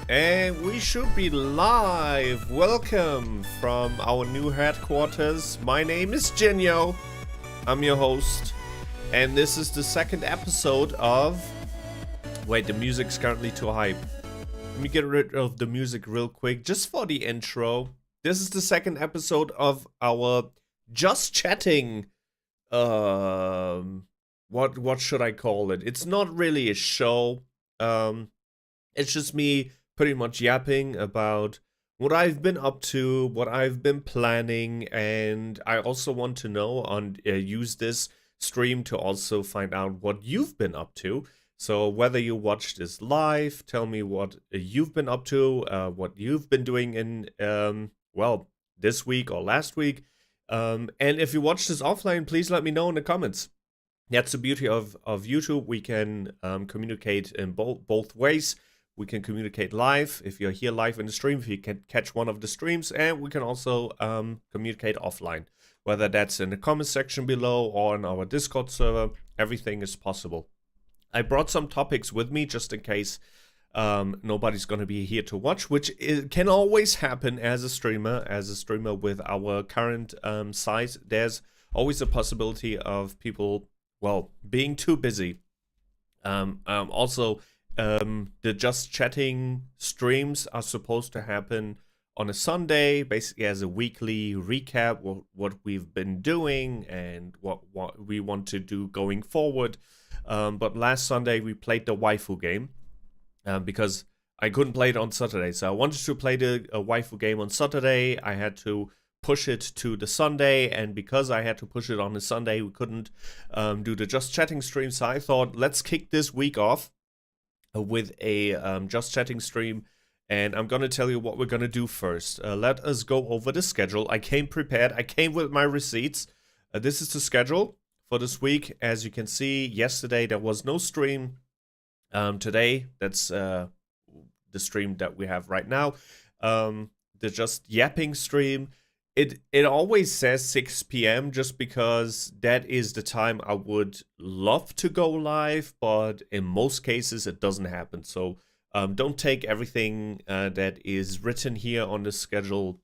And we should be live. Welcome from our new headquarters. My name is Jinyo. I'm your host. And this is the second episode of... Wait, the music's currently too high. Let me get rid of the music real quick, just for the intro. This is the second episode of our Just Chatting... What should I call it? It's not really a show. It's just me pretty much yapping about what I've been up to, what I've been planning, and I also want to know and use this stream to also find out what you've been up to. So whether you watch this live, tell me what you've been up to, what you've been doing in, this week or last week. And if you watch this offline, please let me know in the comments. That's the beauty of YouTube. We can communicate in both ways. We can communicate live if you're here live in the stream, if you can catch one of the streams, and we can also communicate offline, whether that's in the comment section below or in our Discord server. Everything is possible. I brought some topics with me just in case nobody's going to be here to watch, which can always happen as a streamer with our current size. There's always a possibility of people, well, being too busy. The Just Chatting streams are supposed to happen on a Sunday, basically as a weekly recap, what we've been doing and what we want to do going forward. But last Sunday we played the waifu game because I couldn't play it on Saturday. So I wanted to play the waifu game on Saturday. I had to push it to the Sunday, and because I had to push it on the Sunday, we couldn't do the Just Chatting stream. So I thought, let's kick this week off with a Just Chatting stream, and I'm gonna tell you what we're gonna do first. Let us go over the schedule. I came prepared. I came with my receipts. This is the schedule for this week. As you can see, yesterday there was no stream. Today, that's the stream that we have right now. The Just Yapping stream. It always says 6 p.m. just because that is the time I would love to go live, but in most cases it doesn't happen. So don't take everything that is written here on the schedule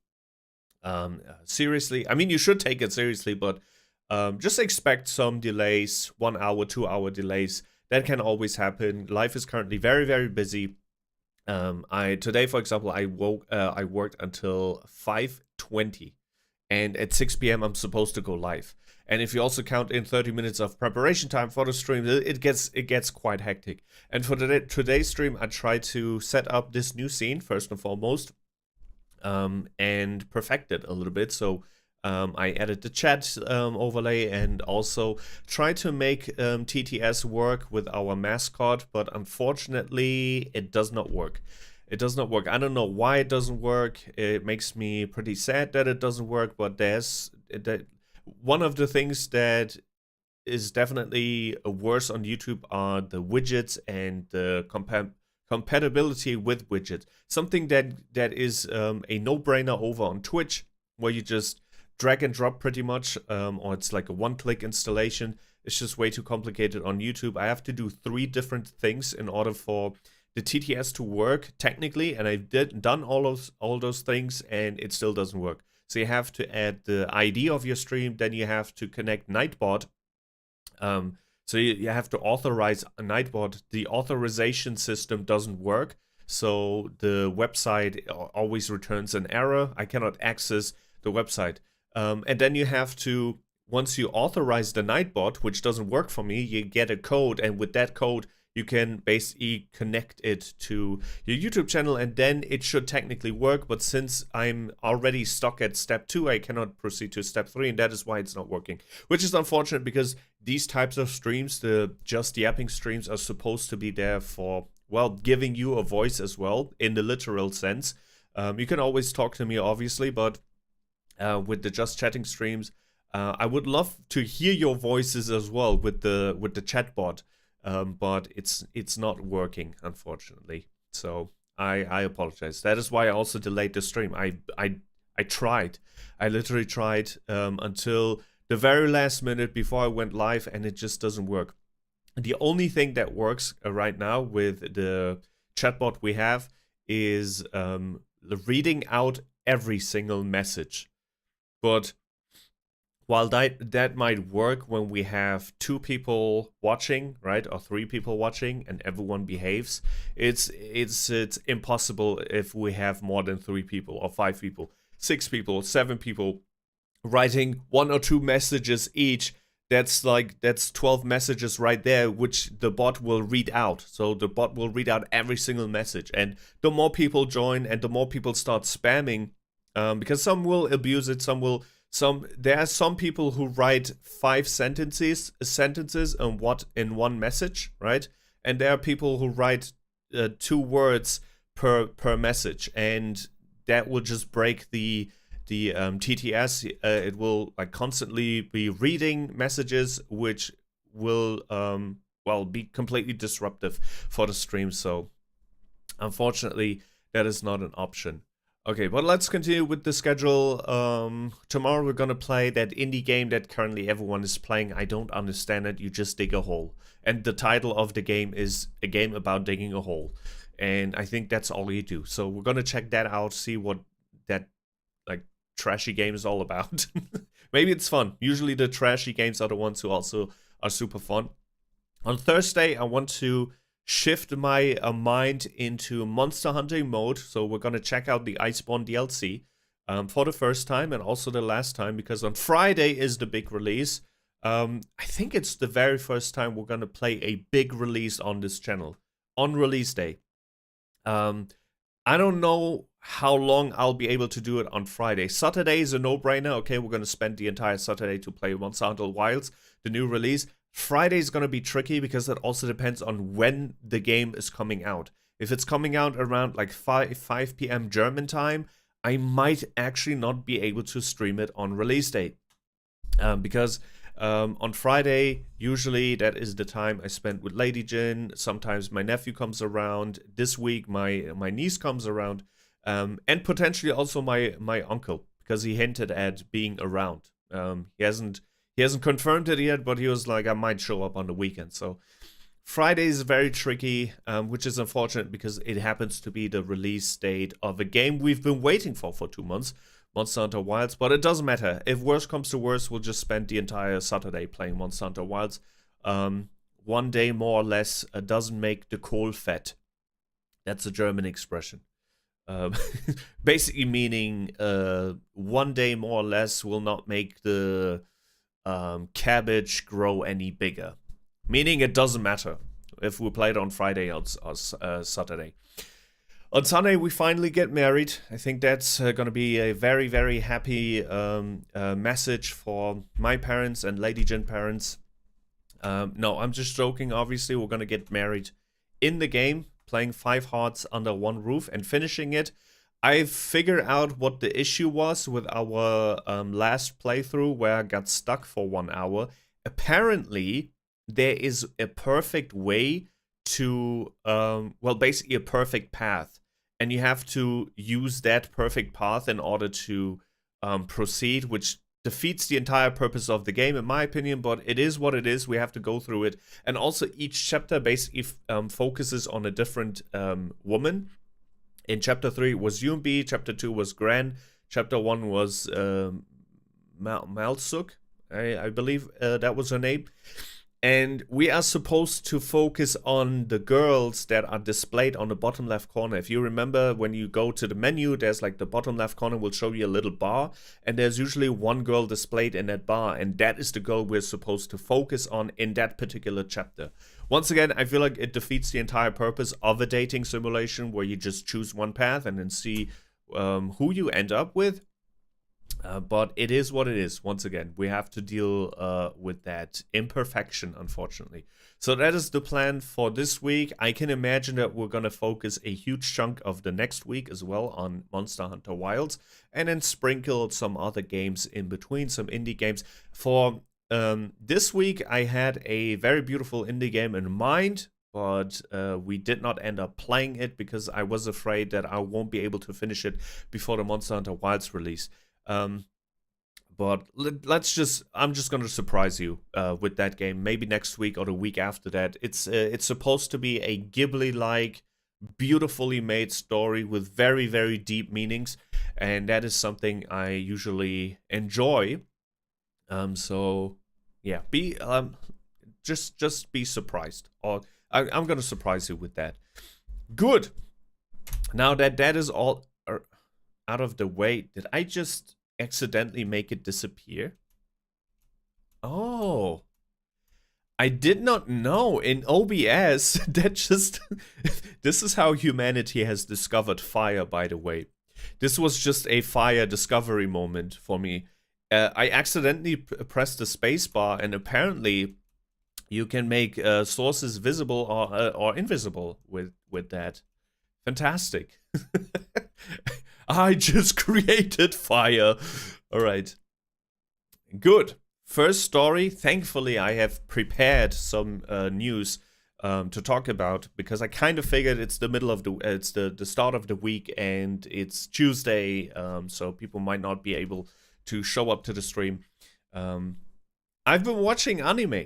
seriously. I mean, you should take it seriously, but just expect some delays, 1 hour, 2 hour delays. That can always happen. Life is currently very, very busy. Today, for example, I worked until 5:20. And at 6 p.m. I'm supposed to go live. And if you also count in 30 minutes of preparation time for the stream, it gets quite hectic. And for today's stream, I tried to set up this new scene first and foremost, and perfect it a little bit. So I added the chat overlay and also tried to make TTS work with our mascot, but unfortunately, it does not work. It does not work. I don't know why it doesn't work. It makes me pretty sad that it doesn't work, but one of the things that is definitely worse on YouTube are the widgets and the compatibility with widgets. Something that is a no-brainer over on Twitch, where you just drag and drop pretty much, or it's like a one-click installation. It's just way too complicated on YouTube. I have to do 3 different things in order for the TTS to work technically, and I've done all those things, and it still doesn't work. So you have to add the ID of your stream, then you have to connect Nightbot. So you have to authorize a Nightbot. The authorization system doesn't work, so the website always returns an error. I cannot access the website. And then you have to, once you authorize the Nightbot, which doesn't work for me, you get a code, and with that code, you can basically connect it to your YouTube channel, and then it should technically work. But since I'm already stuck at step 2, I cannot proceed to step 3, and that is why it's not working. Which is unfortunate, because these types of streams, the Just Yapping streams, are supposed to be there for, well, giving you a voice as well, in the literal sense. You can always talk to me, obviously, but with the Just Chatting streams, I would love to hear your voices as well with the chatbot. But it's not working, unfortunately. So I apologize. That is why I also delayed the stream. I tried. I literally tried until the very last minute before I went live, and it just doesn't work. The only thing that works right now with the chatbot we have is reading out every single message. But while that might work when we have 2 people watching, right, or 3 people watching, and everyone behaves, it's impossible if we have more than 3 people or 5 people, 6 people, 7 people writing 1 or 2 messages each. That's 12 messages right there, which the bot will read out. So the bot will read out every single message, and the more people join and the more people start spamming, because some will abuse it, there are some people who write 5 sentences in one message, right? And there are people who write 2 words per message, and that will just break the TTS. It will constantly be reading messages, which will be completely disruptive for the stream. So unfortunately, that is not an option. Okay, but let's continue with the schedule. Tomorrow we're gonna play that indie game that currently everyone is playing. I don't understand it. You just dig a hole, and the title of the game is a game about digging a hole, and I think that's all you do. So we're gonna check that out, see what that trashy game is all about. Maybe it's fun. Usually the trashy games are the ones who also are super fun. On Thursday, I want to shift my mind into monster hunting mode. So we're gonna check out the Iceborne DLC for the first time and also the last time, because on Friday is the big release. I think it's the very first time we're gonna play a big release on this channel on release day. I don't know how long I'll be able to do it on Friday. Saturday is a no-brainer. Okay, we're gonna spend the entire Saturday to play Monster Hunter Wilds, the new release. Friday is gonna be tricky because it also depends on when the game is coming out. If it's coming out around 5 p.m. German time, I might actually not be able to stream it on release day. Because on Friday, usually that is the time I spend with Lady Jin. Sometimes my nephew comes around. This week, my niece comes around. And potentially also my uncle, because he hinted at being around. He hasn't confirmed it yet, but he was like, I might show up on the weekend. So Friday is very tricky, which is unfortunate because it happens to be the release date of a game we've been waiting for 2 months, Monster Hunter Wilds. But it doesn't matter. If worse comes to worse, we'll just spend the entire Saturday playing Monster Hunter Wilds. 1 day more or less doesn't make the Kohl fett. That's a German expression. Basically meaning 1 day more or less will not make the cabbage grow any bigger. Meaning it doesn't matter if we play it on Friday or Saturday. On Sunday we finally get married. I think that's gonna be a very, very happy message for my parents and Lady Jin parents. No, I'm just joking. Obviously we're gonna get married in the game, playing 5 Hearts Under One Roof and finishing it. I figured out what the issue was with our last playthrough where I got stuck for 1 hour. Apparently, there is a perfect way to, basically a perfect path. And you have to use that perfect path in order to proceed, which defeats the entire purpose of the game, in my opinion, but it is what it is. We have to go through it. And also, each chapter basically focuses on a different woman. In Chapter 3 it was Yumbi, Chapter 2 was Gran, Chapter 1 was Malsuk, I believe that was her name. And we are supposed to focus on the girls that are displayed on the bottom left corner. If you remember, when you go to the menu, there's the bottom left corner will show you a little bar. And there's usually one girl displayed in that bar. And that is the girl we're supposed to focus on in that particular chapter. Once again, I feel like it defeats the entire purpose of a dating simulation where you just choose one path and then see who you end up with. But it is what it is. Once again, we have to deal with that imperfection, unfortunately. So that is the plan for this week. I can imagine that we're going to focus a huge chunk of the next week as well on Monster Hunter Wilds, and then sprinkle some other games in between, some indie games. For this week, I had a very beautiful indie game in mind, but we did not end up playing it because I was afraid that I won't be able to finish it before the Monster Hunter Wilds release. But I'm just gonna surprise you with that game. Maybe next week or the week after that. It's supposed to be a Ghibli-like beautifully made story with very, very deep meanings, and that is something I usually enjoy. So yeah, be just be surprised, or I'm gonna surprise you with that. Good. Now that that is all out of the way, did I just accidentally make it disappear? Oh, I did not know in OBS that just this is how humanity has discovered fire, by the way. This was just a fire discovery moment for me. I accidentally pressed the space bar, and apparently you can make sources visible or invisible with that. Fantastic. I just created fire. All right. Good. First story. Thankfully, I have prepared some news to talk about, because I kind of figured it's the middle of it's the start of the week and it's Tuesday, so people might not be able to show up to the stream. I've been watching anime.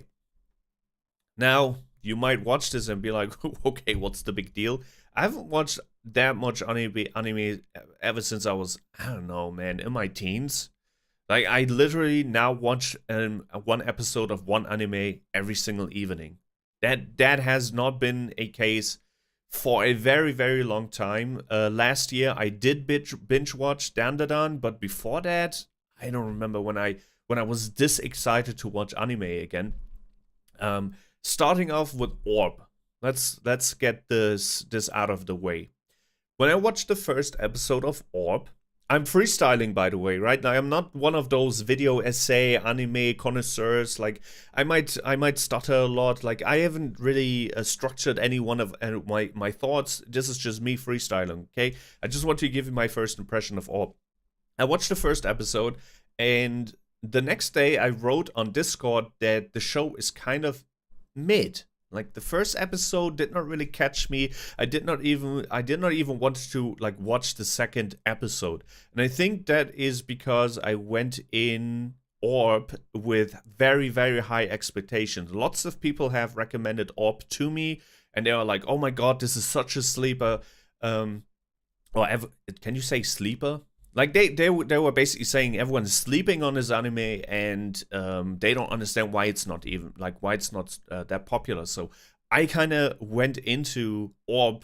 Now, you might watch this and be like, okay, what's the big deal? I haven't watched that much anime ever since I was, I don't know, man, in my teens. Like, I literally now watch one episode of one anime every single evening. That has not been a case for a very, very long time. Last year, I did binge watch Dandadan, but before that, I don't remember when I was this excited to watch anime again. Starting off with Orb. Let's get this out of the way. When I watched the first episode of Orb, I'm freestyling, by the way, right? Now, I'm not one of those video essay anime connoisseurs. Like, I might stutter a lot. Like, I haven't really structured any one of my thoughts. This is just me freestyling, okay? I just want to give you my first impression of Orb. I watched the first episode, and the next day I wrote on Discord that the show is kind of mid. Like, the first episode did not really catch me. I did not even want to like watch the second episode. And I think that is because I went in Orb with very, very high expectations. Lots of people have recommended Orb to me, and they are like, "Oh my god, this is such a sleeper." Can you say sleeper? Like, they were basically saying everyone's sleeping on this anime, and they don't understand why it's not that popular. So I kind of went into Orb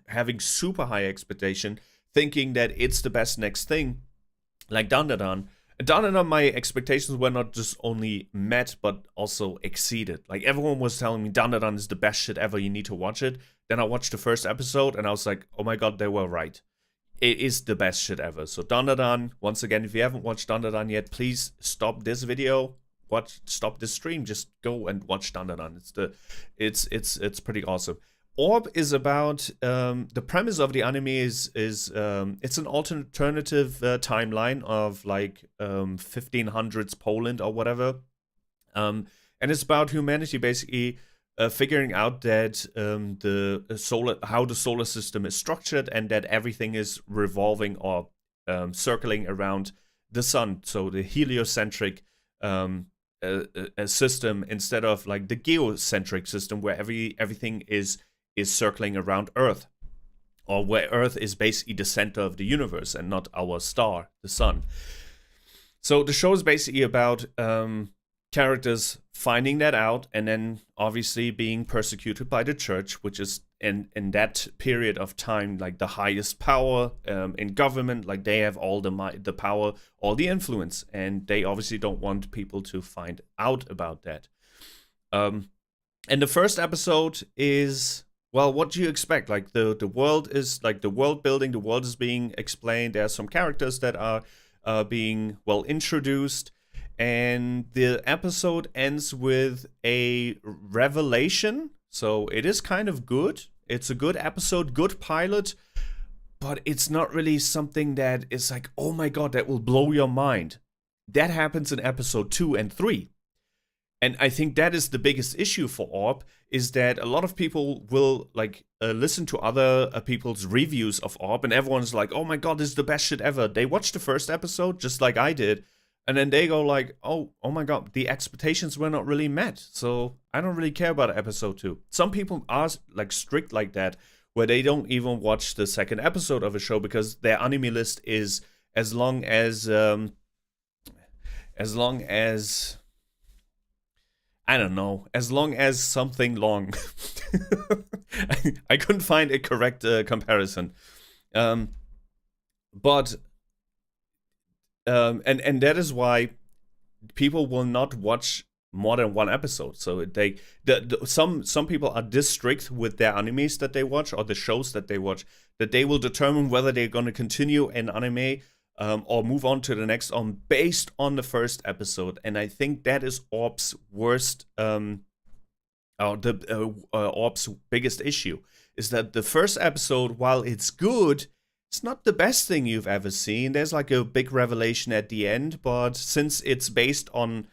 having super high expectation, thinking that it's the best next thing, like Dandadan. Dandadan, my expectations were not just only met, but also exceeded. Like, everyone was telling me Dandadan is the best shit ever, you need to watch it. Then I watched the first episode, and I was like, oh my god, they were right. It is the best shit ever. So Dandadan, once again, if you haven't watched Dandadan yet, please stop this video, stop this stream, just go and watch Dandadan. It's pretty awesome. Orb is about the premise of the anime is it's an alternative timeline of like 1500s Poland or whatever, and it's about humanity basically figuring out that how the solar system is structured, and that everything is revolving or circling around the sun. So the heliocentric system, instead of like the geocentric system where everything is circling around Earth, or where Earth is basically the center of the universe and not our star, the sun. So the show is basically about characters finding that out, and then obviously being persecuted by the church, which is in that period of time like the highest power in government. Like, they have all the power, all the influence, and they obviously don't want people to find out about that. And the first episode is, well, what do you expect? Like, the world is like the world building, the world is being explained. There are some characters that are being well introduced. And the episode ends with a revelation. So it is kind of good. It's a good episode, good pilot. But it's not really something that is like, oh my god, that will blow your mind. That happens in episode 2 and 3. And I think that is the biggest issue for Orb, is that a lot of people will like listen to other people's reviews of Orb, and everyone's like, oh my god, this is the best shit ever. They watched the first episode, just like I did. And then they go like, oh my god, the expectations were not really met. So I don't really care about episode 2. Some people are like strict like that, where they don't even watch the second episode of a show because their anime list is as long as I don't know, as long as something long. I couldn't find a correct comparison. But and that is why people will not watch more than one episode. So some people are this strict with their animes that they watch or the shows that they watch that they will determine whether they're going to continue an anime or move on to the next on based on the first episode. And I think that is Orb's worst, Orb's biggest issue is that the first episode, while it's good, it's not the best thing you've ever seen. There's like a big revelation at the end, but since it's based on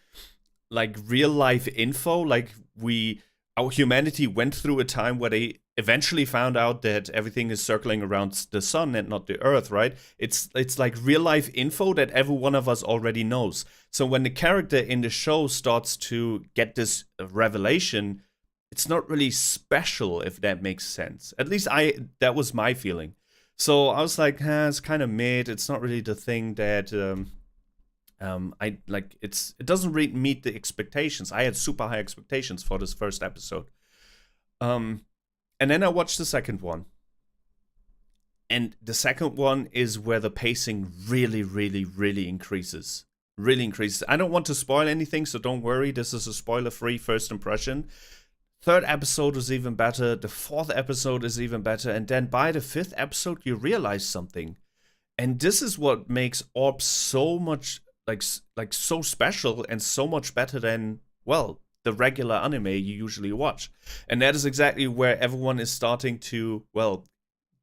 like real life info, like our humanity went through a time where they eventually found out that everything is circling around the sun and not the earth, right? It's like real life info that every one of us already knows. So when the character in the show starts to get this revelation, it's not really special, if that makes sense. At least that was my feeling. So I was like, it's kind of mid. It's not really the thing that I like. It doesn't really meet the expectations. I had super high expectations for this first episode. And then I watched the second one. And the second one is where the pacing really, really, really increases. Really increases. I don't want to spoil anything, so don't worry. This is a spoiler-free first impression. Third episode was even better. The fourth episode is even better. And then by the fifth episode, you realize something. And this is what makes Orb so much, like so special and so much better than, well, the regular anime you usually watch. And that is exactly where everyone is starting to, well,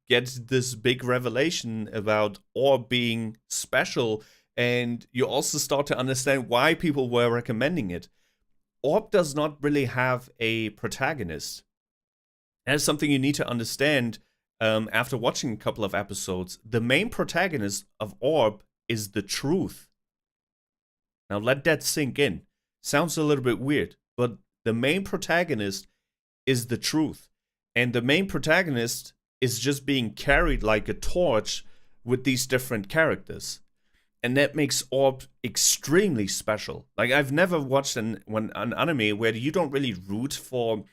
get this big revelation about Orb being special. And you also start to understand why people were recommending it. Orb does not really have a protagonist. That is something you need to understand after watching a couple of episodes. The main protagonist of Orb is the truth. Now let that sink in. Sounds a little bit weird, but the main protagonist is the truth. And the main protagonist is just being carried like a torch with these different characters. And that makes Orb extremely special. Like, I've never watched an anime where you don't really root for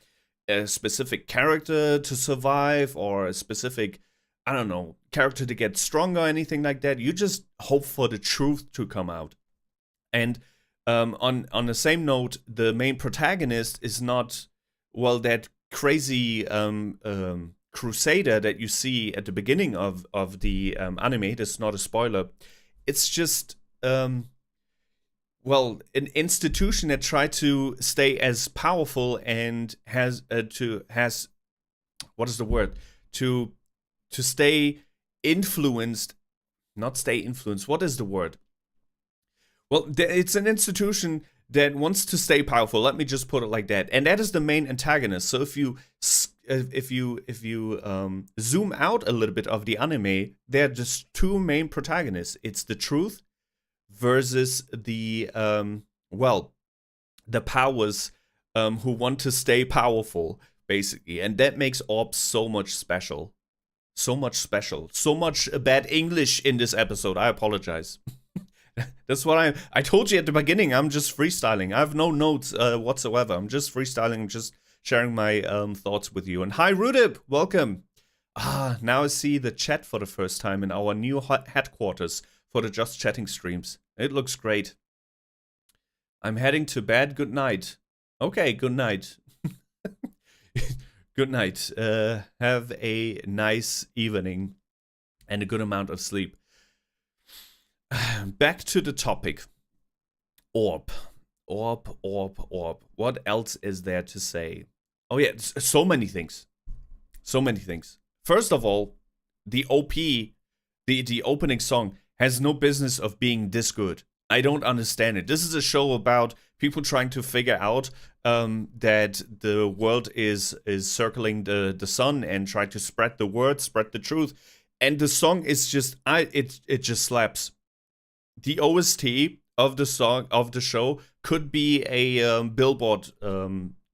a specific character to survive or a specific, I don't know, character to get stronger or anything like that. You just hope for the truth to come out. And on the same note, the main protagonist is not, well, that crazy crusader that you see at the beginning of the anime. That's not a spoiler. It's just, well, an institution that tried to stay as powerful and has what is the word? To stay influenced, not stay influenced. What is the word? Well, it's an institution that wants to stay powerful. Let me just put it like that. And that is the main antagonist. So if you zoom out a little bit of the anime, there are just two main protagonists. It's the truth versus the the powers who want to stay powerful, basically. And that makes Orb so much special. So much special. So much bad English in this episode. I apologize. That's what I told you at the beginning. I'm just freestyling. I have no notes whatsoever. I'm just freestyling. I'm just sharing my thoughts with you. And hi, Rudip. Welcome. Now I see the chat for the first time in our new headquarters for the Just Chatting streams. It looks great. I'm heading to bed. Good night. Okay, good night. Good night. Have a nice evening and a good amount of sleep. Back to the topic. Orb. What else is there to say? Oh yeah, so many things. So many things. First of all, the OP, the opening song, has no business of being this good. I don't understand it. This is a show about people trying to figure out that the world is circling the sun and try to spread the word, spread the truth. And the song is just, it just slaps. The OST of the song, of the show, could be a Billboard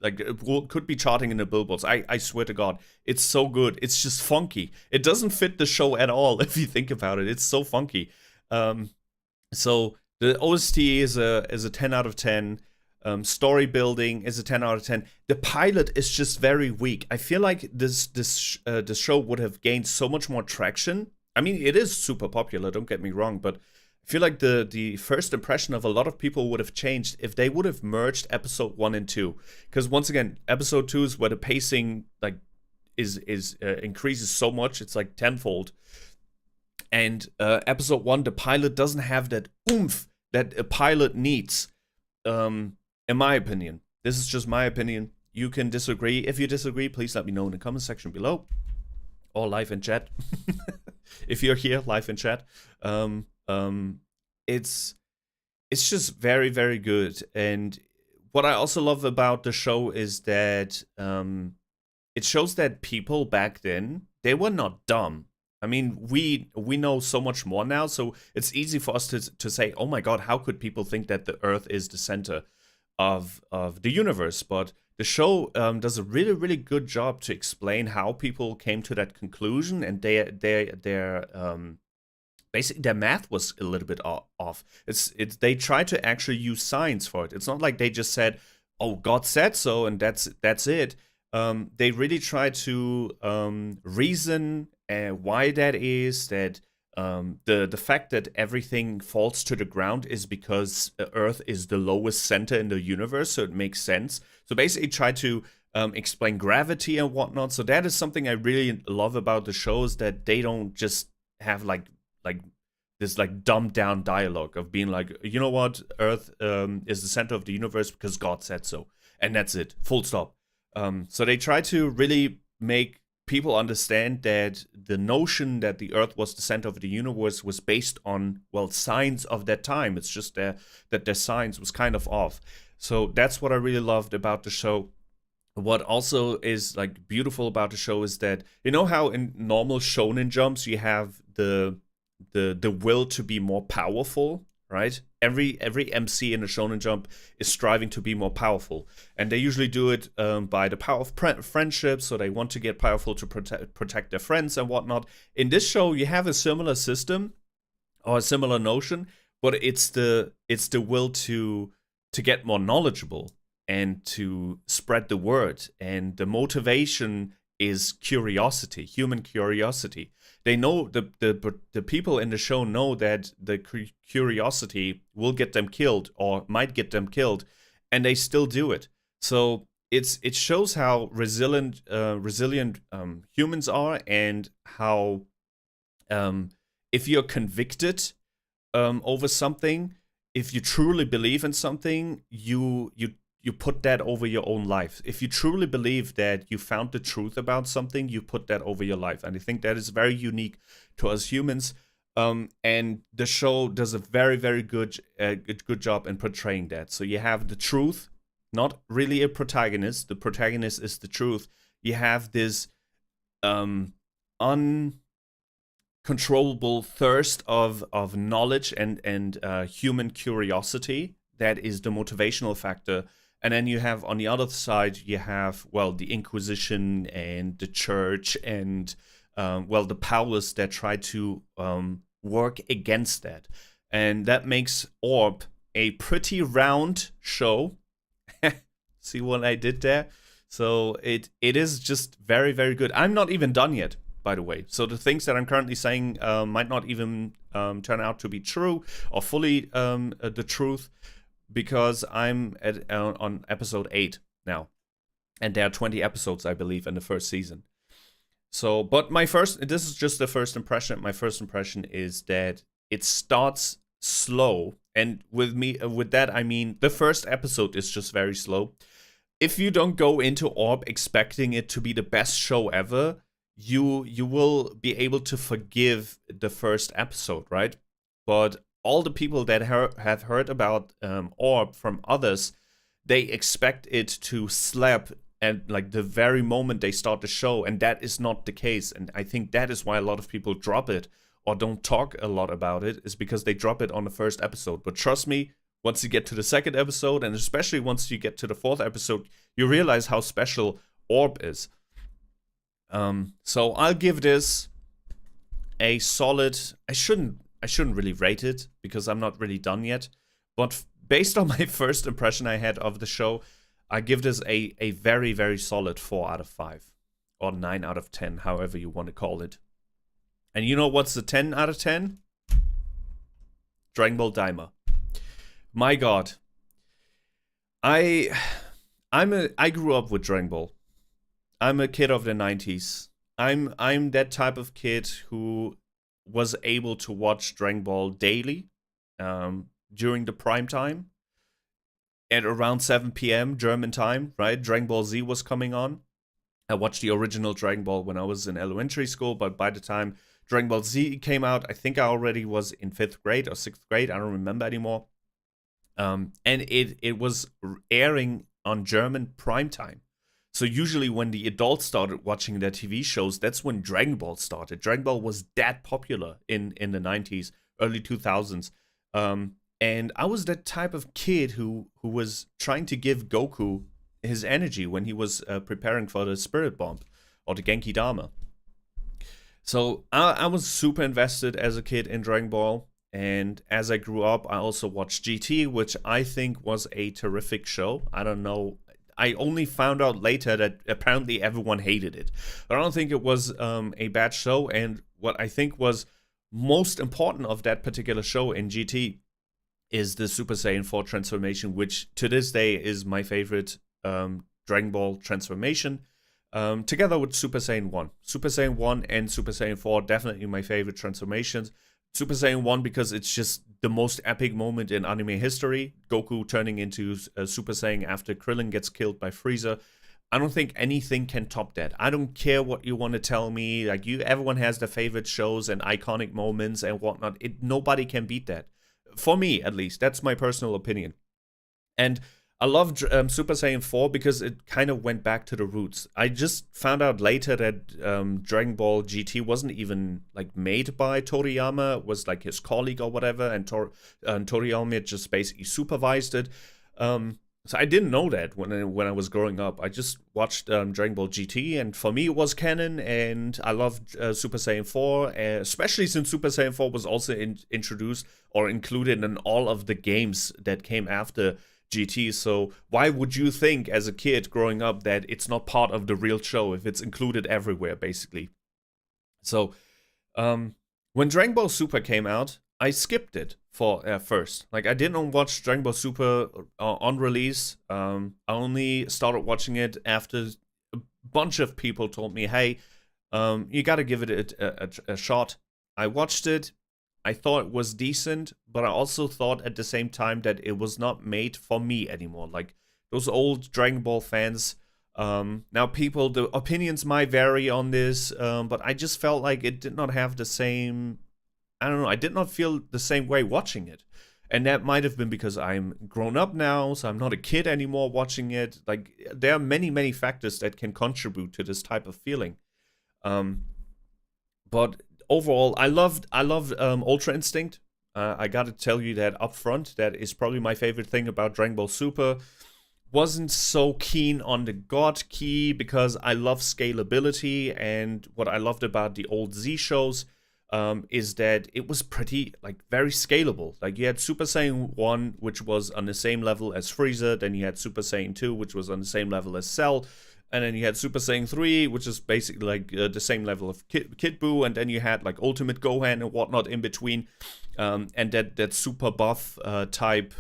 like it could be charting in the billboards. I swear to God, it's so good. It's just funky. It doesn't fit the show at all if you think about it. It's so funky. So the OST is a 10 out of 10. Story building is a 10 out of 10. The pilot is just very weak. I feel like the show would have gained so much more traction. I mean, it is super popular, don't get me wrong, but I feel like the first impression of a lot of people would have changed if they would have merged episode 1 and 2. Because once again, episode 2 is where the pacing like is increases so much, it's like tenfold. And episode 1, the pilot doesn't have that oomph that a pilot needs. In my opinion. This is just my opinion. You can disagree. If you disagree, please let me know in the comment section below. Or live in chat. If you're here, live in chat. It's just very, very good. And what I also love about the show is that it shows that people back then, they were not dumb. I mean, we know so much more now, so it's easy for us to say, oh my God, how could people think that the Earth is the center of the universe? But the show does a really, really good job to explain how people came to that conclusion, and their basically their math was a little bit off. They try to actually use science for it. It's not like they just said, "Oh, God said so," and that's it. They really try to reason why that is. That the fact that everything falls to the ground is because Earth is the lowest center in the universe, so it makes sense. So basically try to explain gravity and whatnot. So that is something I really love about the show, is that they don't just have like this like dumbed down dialogue of being like, you know what, Earth is the center of the universe because God said so, and that's it, full stop. So they try to really make people understand that the notion that the Earth was the center of the universe was based on, well, science of that time. It's just that their science was kind of off. So that's what I really loved about the show. What also is like beautiful about the show is that, you know how in normal shonen jumps you have the will to be more powerful, right? Every MC in a shonen jump is striving to be more powerful, and they usually do it by the power of friendship. So they want to get powerful to protect their friends and whatnot. In this show, you have a similar system or a similar notion, but it's the will to get more knowledgeable and to spread the word, and the motivation is curiosity, human curiosity. They know the people in the show know that the curiosity will get them killed or might get them killed, and they still do it. So it shows how resilient humans are, and how if you're convicted over something, if you truly believe in something, you put that over your own life. If you truly believe that you found the truth about something, you put that over your life. And I think that is very unique to us humans. And the show does a very, very good job in portraying that. So you have the truth, not really a protagonist. The protagonist is the truth. You have this uncontrollable thirst of knowledge and human curiosity. That is the motivational factor. And then you have, on the other side, you have, well, the Inquisition and the church and, well, the powers that try to work against that. And that makes Orb a pretty round show. See what I did there? So it is just very, very good. I'm not even done yet, by the way. So the things that I'm currently saying might not even turn out to be true or fully the truth, because I'm on episode 8 now. And there are 20 episodes, I believe, in the first season. So, but this is just the first impression. My first impression is that it starts slow. And with that, I mean, the first episode is just very slow. If you don't go into Orb expecting it to be the best show ever, you will be able to forgive the first episode, right? But all the people that have heard about Orb from others, they expect it to slap at like the very moment they start the show, and that is not the case. And I think that is why a lot of people drop it or don't talk a lot about it, is because they drop it on the first episode. But trust me, once you get to the second episode, and especially once you get to the fourth episode, you realize how special Orb is. So I'll give this a solid. I shouldn't really rate it because I'm not really done yet. But based on my first impression I had of the show, I give this a very, very solid 4 out of 5. Or 9 out of 10, however you want to call it. And you know what's the 10 out of 10? Dragonball Daima. My God. I grew up with Dragon Ball. I'm a kid of the 90s. I'm that type of kid who was able to watch Dragon Ball daily during the prime time at around 7 p.m. German time, right? Dragon Ball Z was coming on. I watched the original Dragon Ball when I was in elementary school, but by the time Dragon Ball Z came out, I think I already was in 5th grade or 6th grade. I don't remember anymore. And it was airing on German primetime. So usually when the adults started watching their TV shows, that's when Dragon Ball started. Dragon Ball was that popular in the 90s, early 2000s. And I was that type of kid who was trying to give Goku his energy when he was preparing for the Spirit Bomb or the Genki Dama. So I was super invested as a kid in Dragon Ball. And as I grew up, I also watched GT, which I think was a terrific show. I don't know. I only found out later that apparently everyone hated it. But I don't think it was a bad show. And what I think was most important of that particular show in GT is the Super Saiyan 4 transformation, which to this day is my favorite Dragon Ball transformation. Together with Super Saiyan 1. Super Saiyan 1 and Super Saiyan 4 definitely my favorite transformations. Super Saiyan 1 because it's just the most epic moment in anime history. Goku turning into Super Saiyan after Krillin gets killed by Frieza. I don't think anything can top that. I don't care what you want to tell me. Like everyone has their favorite shows and iconic moments and whatnot. Nobody can beat that. For me, at least. That's my personal opinion. And I love Super Saiyan 4 because it kind of went back to the roots. I just found out later that Dragon Ball GT wasn't even like made by Toriyama. It was like his colleague or whatever, and Toriyama just basically supervised it. So I didn't know that when I was growing up. I just watched Dragon Ball GT, and for me it was canon, and I loved Super Saiyan 4, especially since Super Saiyan 4 was also introduced or included in all of the games that came after GT. So why would you think as a kid growing up that it's not part of the real show if it's included everywhere, basically? So when Dragon Ball Super came out, I skipped it for first. Like I didn't watch Dragon Ball Super on release. I only started watching it after a bunch of people told me, hey, you gotta give it a shot. I watched it. I thought it was decent, but I also thought at the same time that it was not made for me anymore. Like those old Dragon Ball fans. Now the opinions might vary on this, but I just felt like it did not have the same, I don't know, I did not feel the same way watching it. And that might have been because I'm grown up now, so I'm not a kid anymore watching it. Like there are many, many factors that can contribute to this type of feeling. But overall, I loved Ultra Instinct. I gotta tell you that up front. That is probably my favorite thing about Dragon Ball Super. Wasn't so keen on the God Key because I love scalability, and what I loved about the old Z shows is that it was pretty, like, very scalable. Like, you had Super Saiyan 1, which was on the same level as Frieza, then you had Super Saiyan 2, which was on the same level as Cell, and then you had Super Saiyan 3, which is basically like the same level of Kid Buu, and then you had like Ultimate Gohan and whatnot in between, and that super buff type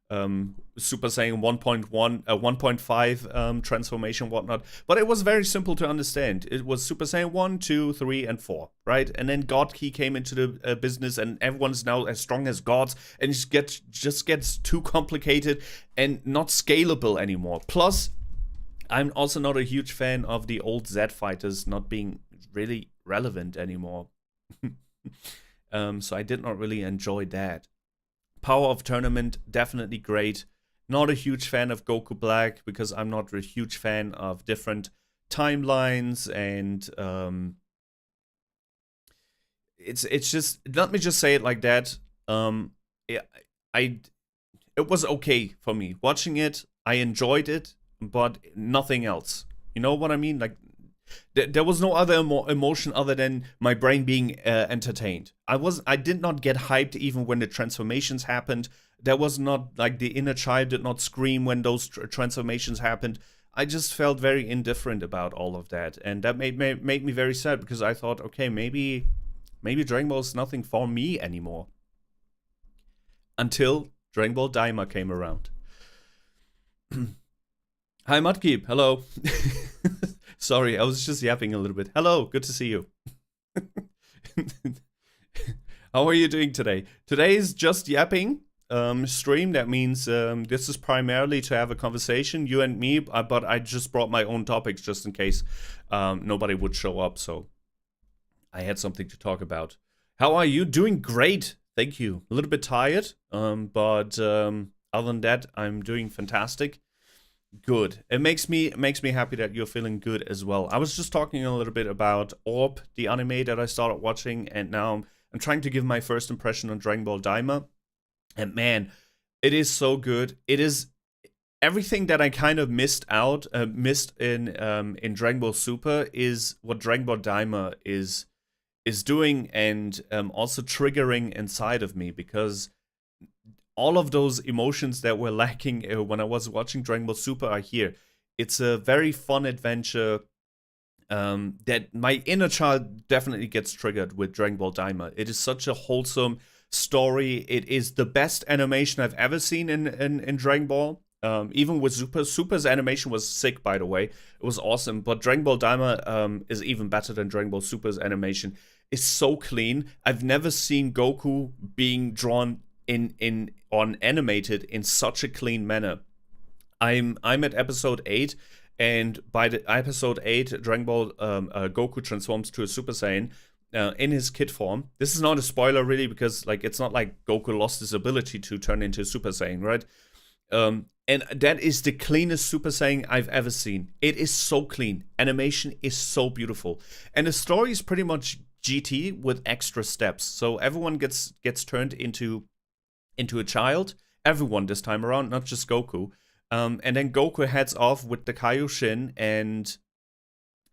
Super Saiyan 1.5 transformation, whatnot. But it was very simple to understand. It was Super Saiyan 1, 2, 3, and 4, right? And then God Key came into the business, and everyone's now as strong as gods, and it just gets too complicated and not scalable anymore. Plus, I'm also not a huge fan of the old Z fighters not being really relevant anymore. So I did not really enjoy that. Power of Tournament, definitely great. Not a huge fan of Goku Black because I'm not a huge fan of different timelines, and it's just, let me just say it like that. it was okay for me. Watching it, I enjoyed it, but nothing else. You know what I mean? Like, there was no other emotion other than my brain being entertained. I did not get hyped even when the transformations happened. There was not, like, the inner child did not scream when those transformations happened. I just felt very indifferent about all of that, and that made me very sad, because I thought, okay, maybe Dragon Ball is nothing for me anymore. Until Dragon Ball Daima came around. Hi, Mudkeep. Hello. Sorry, I was just yapping a little bit. Hello, good to see you. How are you doing today? Today is just yapping stream. That means this is primarily to have a conversation, you and me, but I just brought my own topics just in case nobody would show up, so I had something to talk about. How are you? Doing great, thank you. A little bit tired, but other than that, I'm doing fantastic. Good. It makes me happy that you're feeling good as well. I was just talking a little bit about Orb, the anime that I started watching, and now I'm trying to give my first impression on Dragon Ball Daima. And man, it is so good. It is everything that I kind of missed in Dragon Ball Super is what Dragon Ball Daima is doing, and also triggering inside of me, because all of those emotions that were lacking when I was watching Dragon Ball Super are here. It's a very fun adventure that my inner child definitely gets triggered with Dragon Ball Daima. It is such a wholesome story. It is the best animation I've ever seen in Dragon Ball. Even with Super's animation was sick, by the way. It was awesome. But Dragon Ball Daima is even better than Dragon Ball Super's animation. It's so clean. I've never seen Goku being drawn animated in such a clean manner. I'm at episode 8, and by the episode 8, Dragon Ball Goku transforms to a Super Saiyan in his kid form. This is not a spoiler really, because like it's not like Goku lost his ability to turn into Super Saiyan, right? And that is the cleanest Super Saiyan I've ever seen. It is so clean. Animation is so beautiful, and the story is pretty much GT with extra steps. So everyone gets turned into a child. Everyone this time around, not just Goku. And then Goku heads off with the Kaioshin and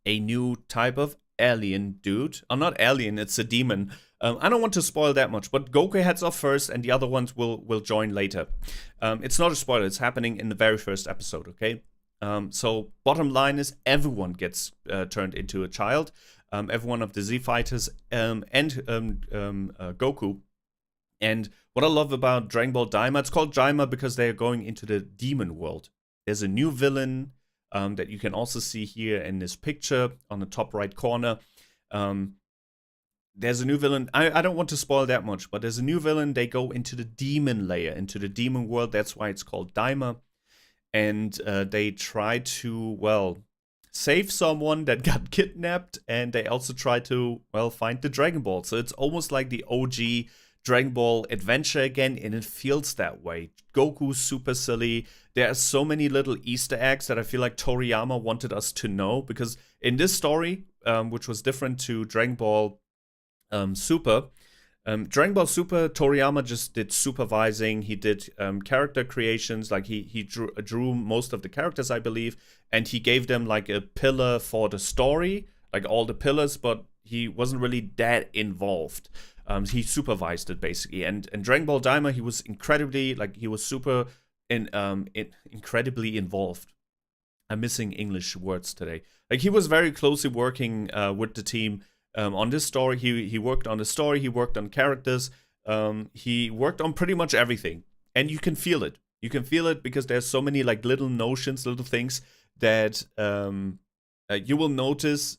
a new type of alien dude. Not alien, it's a demon. I don't want to spoil that much, but Goku heads off first, and the other ones will join later. It's not a spoiler, it's happening in the very first episode, okay? So bottom line is everyone gets turned into a child. Every one of the Z Fighters and Goku. And what I love about Dragon Ball Daima, it's called Daima because they are going into the demon world. There's a new villain that you can also see here in this picture on the top right corner. There's a new villain. I don't want to spoil that much, but there's a new villain. They go into the demon layer, into the demon world. That's why it's called Daima. And they try to, well, save someone that got kidnapped. And they also try to, well, find the Dragon Ball. So it's almost like the OG Dragon Ball adventure again, and it feels that way. Goku's super silly. There are so many little Easter eggs that I feel like Toriyama wanted us to know, because in this story, which was different to Dragon Ball Super, Dragon Ball Super, Toriyama just did supervising. He did character creations, like he drew most of the characters, I believe, and he gave them like a pillar for the story, like all the pillars, but he wasn't really that involved. He supervised it basically, and Dragon Ball Daima, he was incredibly, like, he was super incredibly involved. I'm missing English words today. Like, he was very closely working with the team on this story. He worked on the story. He worked on characters. He worked on pretty much everything, and you can feel it. You can feel it because there's so many like little notions, little things that you will notice.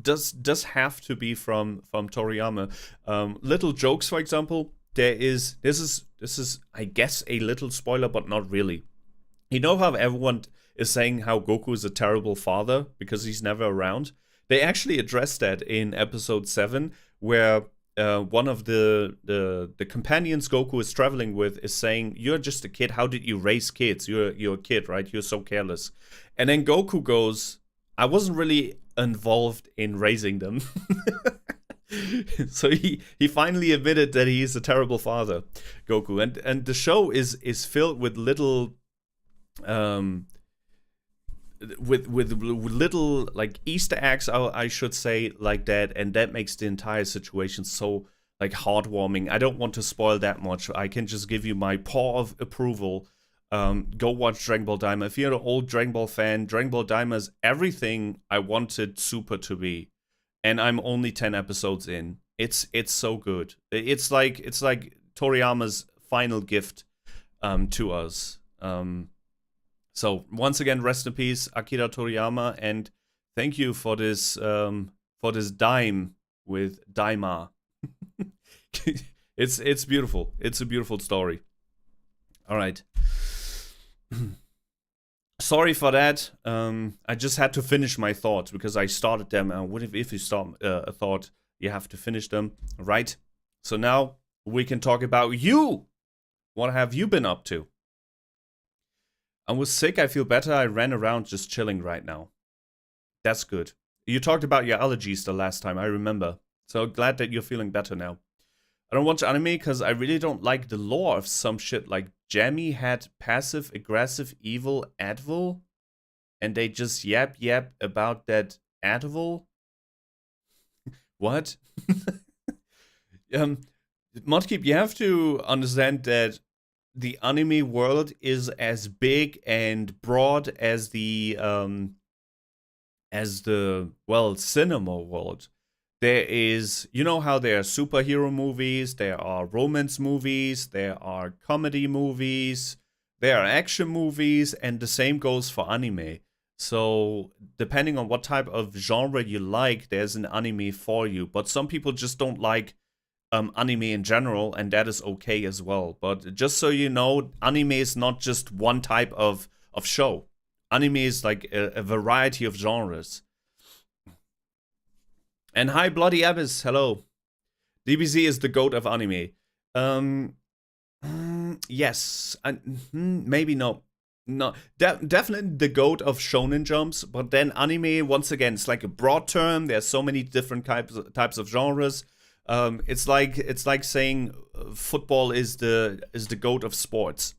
Does have to be from Toriyama. Little jokes, for example. This is I guess a little spoiler, but not really. You know how everyone is saying how Goku is a terrible father because he's never around? They actually addressed that in episode 7, where one of the companions Goku is traveling with is saying, "You're just a kid. How did you raise kids? You're a kid, right? You're so careless." And then Goku goes, "I wasn't really involved in raising them." So he finally admitted that he is a terrible father, Goku, and the show is filled with little with little like Easter eggs, I should say, like that, and that makes the entire situation so like heartwarming. I don't want to spoil that much. I can just give you my paw of approval. Go watch Dragon Ball Daima. If you're an old Dragon Ball fan, Dragon Ball Daima is everything I wanted Super to be, and I'm only 10 episodes in. It's so good. It's like Toriyama's final gift to us. So once again, rest in peace, Akira Toriyama, and thank you for this dime with Daima. It's beautiful. It's a beautiful story. All right. Sorry for that. I just had to finish my thoughts because I started them. What if you start a thought, you have to finish them, right? So now we can talk about you. What have you been up to? I was sick. I feel better. I ran around just chilling right now. That's good. You talked about your allergies the last time, I remember. So glad that you're feeling better now. I don't watch anime because I really don't like the lore of some shit. Like Jamie had passive aggressive evil Advil, and they just yap about that Advil. What? Mudkeep, you have to understand that the anime world is as big and broad as the cinema world. There is, you know how there are superhero movies, there are romance movies, there are comedy movies, there are action movies, and the same goes for anime. So depending on what type of genre you like, there's an anime for you. But some people just don't like anime in general, and that is okay as well. But just so you know, anime is not just one type of show. Anime is like a variety of genres. And hi, Bloody Abyss, hello. DBZ is the goat of anime. Yes, maybe no. No, definitely the goat of shonen jumps, but then anime, once again, it's like a broad term. There's so many different types of genres. It's like saying football is the goat of sports.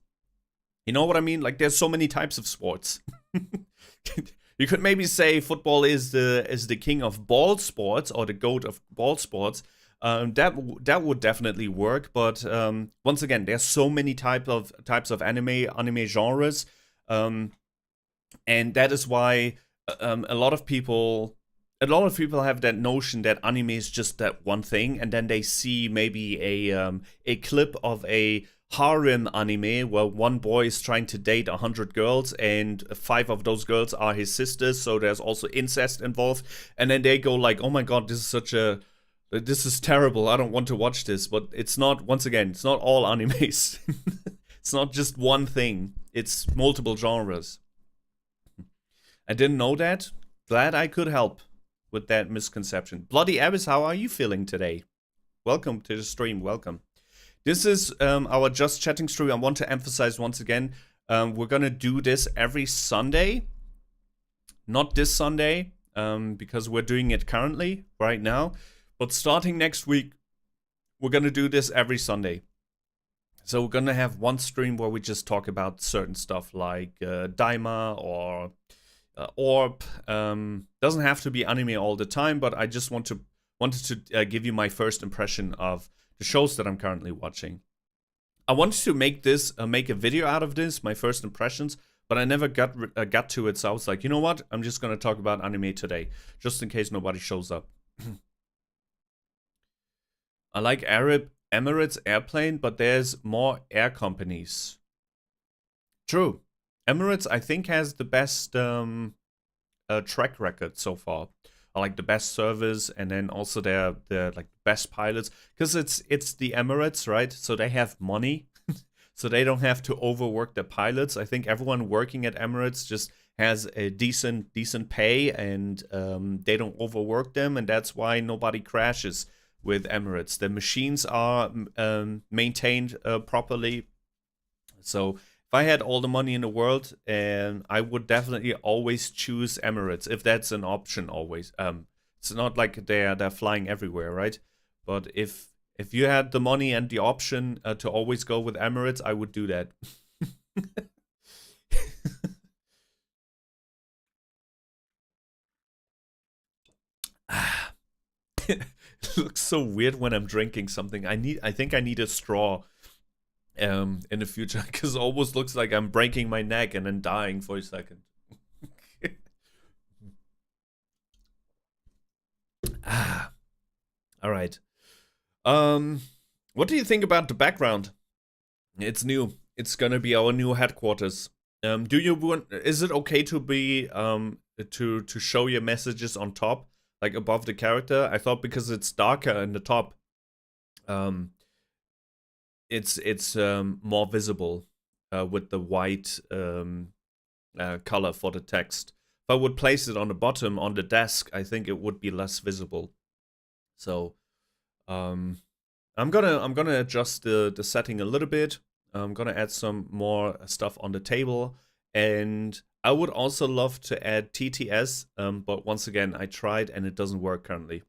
You know what I mean? Like there's so many types of sports. You could maybe say football is the king of ball sports or the goat of ball sports. That would definitely work. But once again, there's so many types of anime genres, and that is why a lot of people have that notion that anime is just that one thing, and then they see maybe a clip of a harem anime where one boy is trying to date 100 girls and 5 of those girls are his sisters, so there's also incest involved, and then they go like, oh my god, this is terrible, I don't want to watch this. But it's not, once again, it's not all animes. It's not just one thing, it's multiple genres. I didn't know that. Glad I could help with that misconception. Bloody Abyss, how are you feeling today? Welcome to the stream, welcome. This is our Just Chatting stream. I want to emphasize once again, we're gonna do this every Sunday. Not this Sunday, because we're doing it currently, right now. But starting next week, we're gonna do this every Sunday. So we're gonna have one stream where we just talk about certain stuff like Daima or Orb. Doesn't have to be anime all the time, but I just wanted to give you my first impression of the shows that I'm currently watching. I wanted to make a video out of this, my first impressions, but I never got to it. So I was like, you know what? I'm just gonna talk about anime today, just in case nobody shows up. I like Arab Emirates Airplane, but there's more air companies. True. Emirates, I think, has the best track record so far. I like the best service, and then also they're like the best pilots, because it's the Emirates, right? So they have money, so they don't have to overwork the pilots. I think everyone working at Emirates just has a decent pay, and they don't overwork them, and that's why nobody crashes with Emirates. The machines are maintained properly. So if I had all the money in the world, I would definitely always choose Emirates, if that's an option always. It's not like they're flying everywhere, right? But if you had the money and the option to always go with Emirates, I would do that. It looks so weird when I'm drinking something. I think I need a straw in the future, because it almost looks like I'm breaking my neck and then dying for a second. All right. What do you think about the background? It's new. It's gonna be our new headquarters. Do you want? Is it okay to be to show your messages on top, like above the character? I thought because it's darker in the top, um, it's more visible with the white color for the text. If I would place it on the bottom on the desk, I think it would be less visible. So I'm gonna adjust the setting a little bit. I'm gonna add some more stuff on the table, and I would also love to add TTS, but once again, I tried and it doesn't work currently.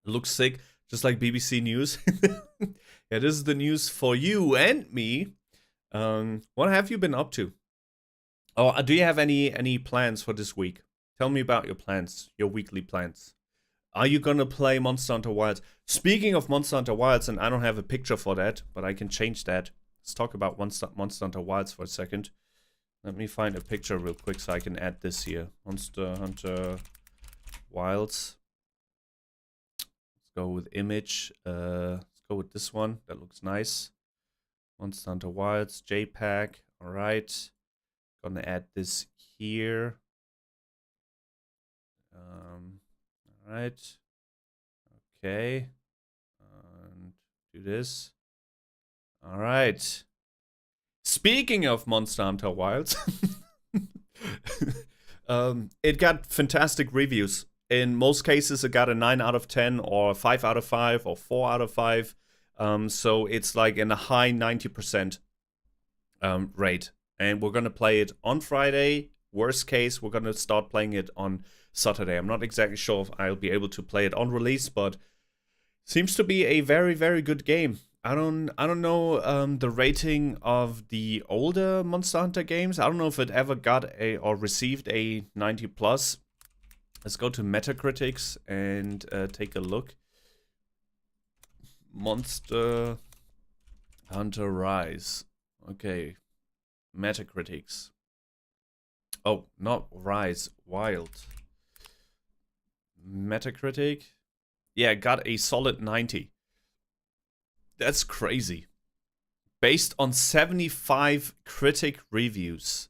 It looks sick, just like BBC News. Yeah, this is the news for you and me. What have you been up to? Oh, do you have any plans for this week? Tell me about your plans, your weekly plans. Are you gonna play Monster Hunter Wilds? Speaking of Monster Hunter Wilds, and I don't have a picture for that, but I can change that. Let's talk about Monster Hunter Wilds for a second. Let me find a picture real quick so I can add this here. Monster Hunter Wilds. Let's go with image. Let's go with this one. That looks nice. Monster Hunter Wilds, JPEG. Alright. Gonna add this here. Alright. Okay. And do this. Alright. Speaking of Monster Hunter Wilds, it got fantastic reviews. In most cases, it got a 9 out of 10 or 5 out of 5 or 4 out of 5. So it's like in a high 90% rate. And we're going to play it on Friday. Worst case, we're going to start playing it on Saturday. I'm not exactly sure if I'll be able to play it on release, but seems to be a very, very good game. I don't know the rating of the older Monster Hunter games. I don't know if it ever got a or received a 90 plus. Let's go to Metacritics and take a look. Monster Hunter Rise. Okay. Metacritics. Oh, not Rise. Wild. Metacritic. Yeah, got a solid 90. That's crazy. Based on 75 critic reviews,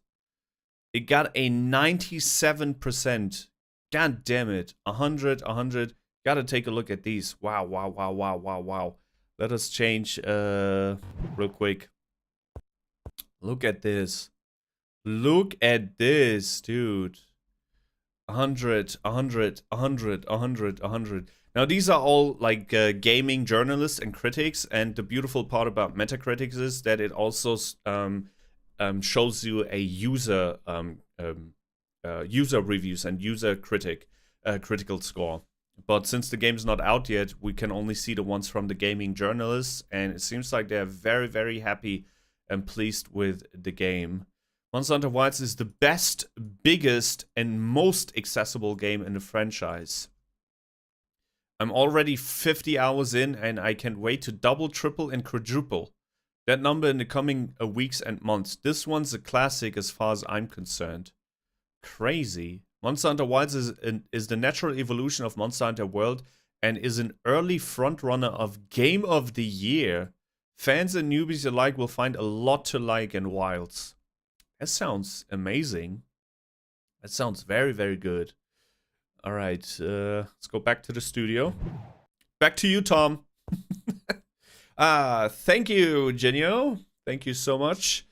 it got a 97%. God damn it. 100, 100. Gotta take a look at these. Wow, wow, wow, wow, wow, wow. Let us change real quick. Look at this. Look at this, dude. 100, 100, 100, 100, 100. Now, these are all like gaming journalists and critics, and the beautiful part about Metacritic is that it also shows you a user reviews and user critical score. But since the game's not out yet, we can only see the ones from the gaming journalists, and it seems like they're very, very happy and pleased with the game. Monster Hunter Wilds is the best, biggest, and most accessible game in the franchise. I'm already 50 hours in, and I can't wait to double, triple, and quadruple that number in the coming weeks and months. This one's a classic as far as I'm concerned. Crazy. Monster Hunter Wilds is the natural evolution of Monster Hunter World and is an early frontrunner of Game of the Year. Fans and newbies alike will find a lot to like in Wilds. That sounds amazing. That sounds very, very good. All right, let's go back to the studio. Back to you, Tom. Thank you, Jinyo. Thank you so much.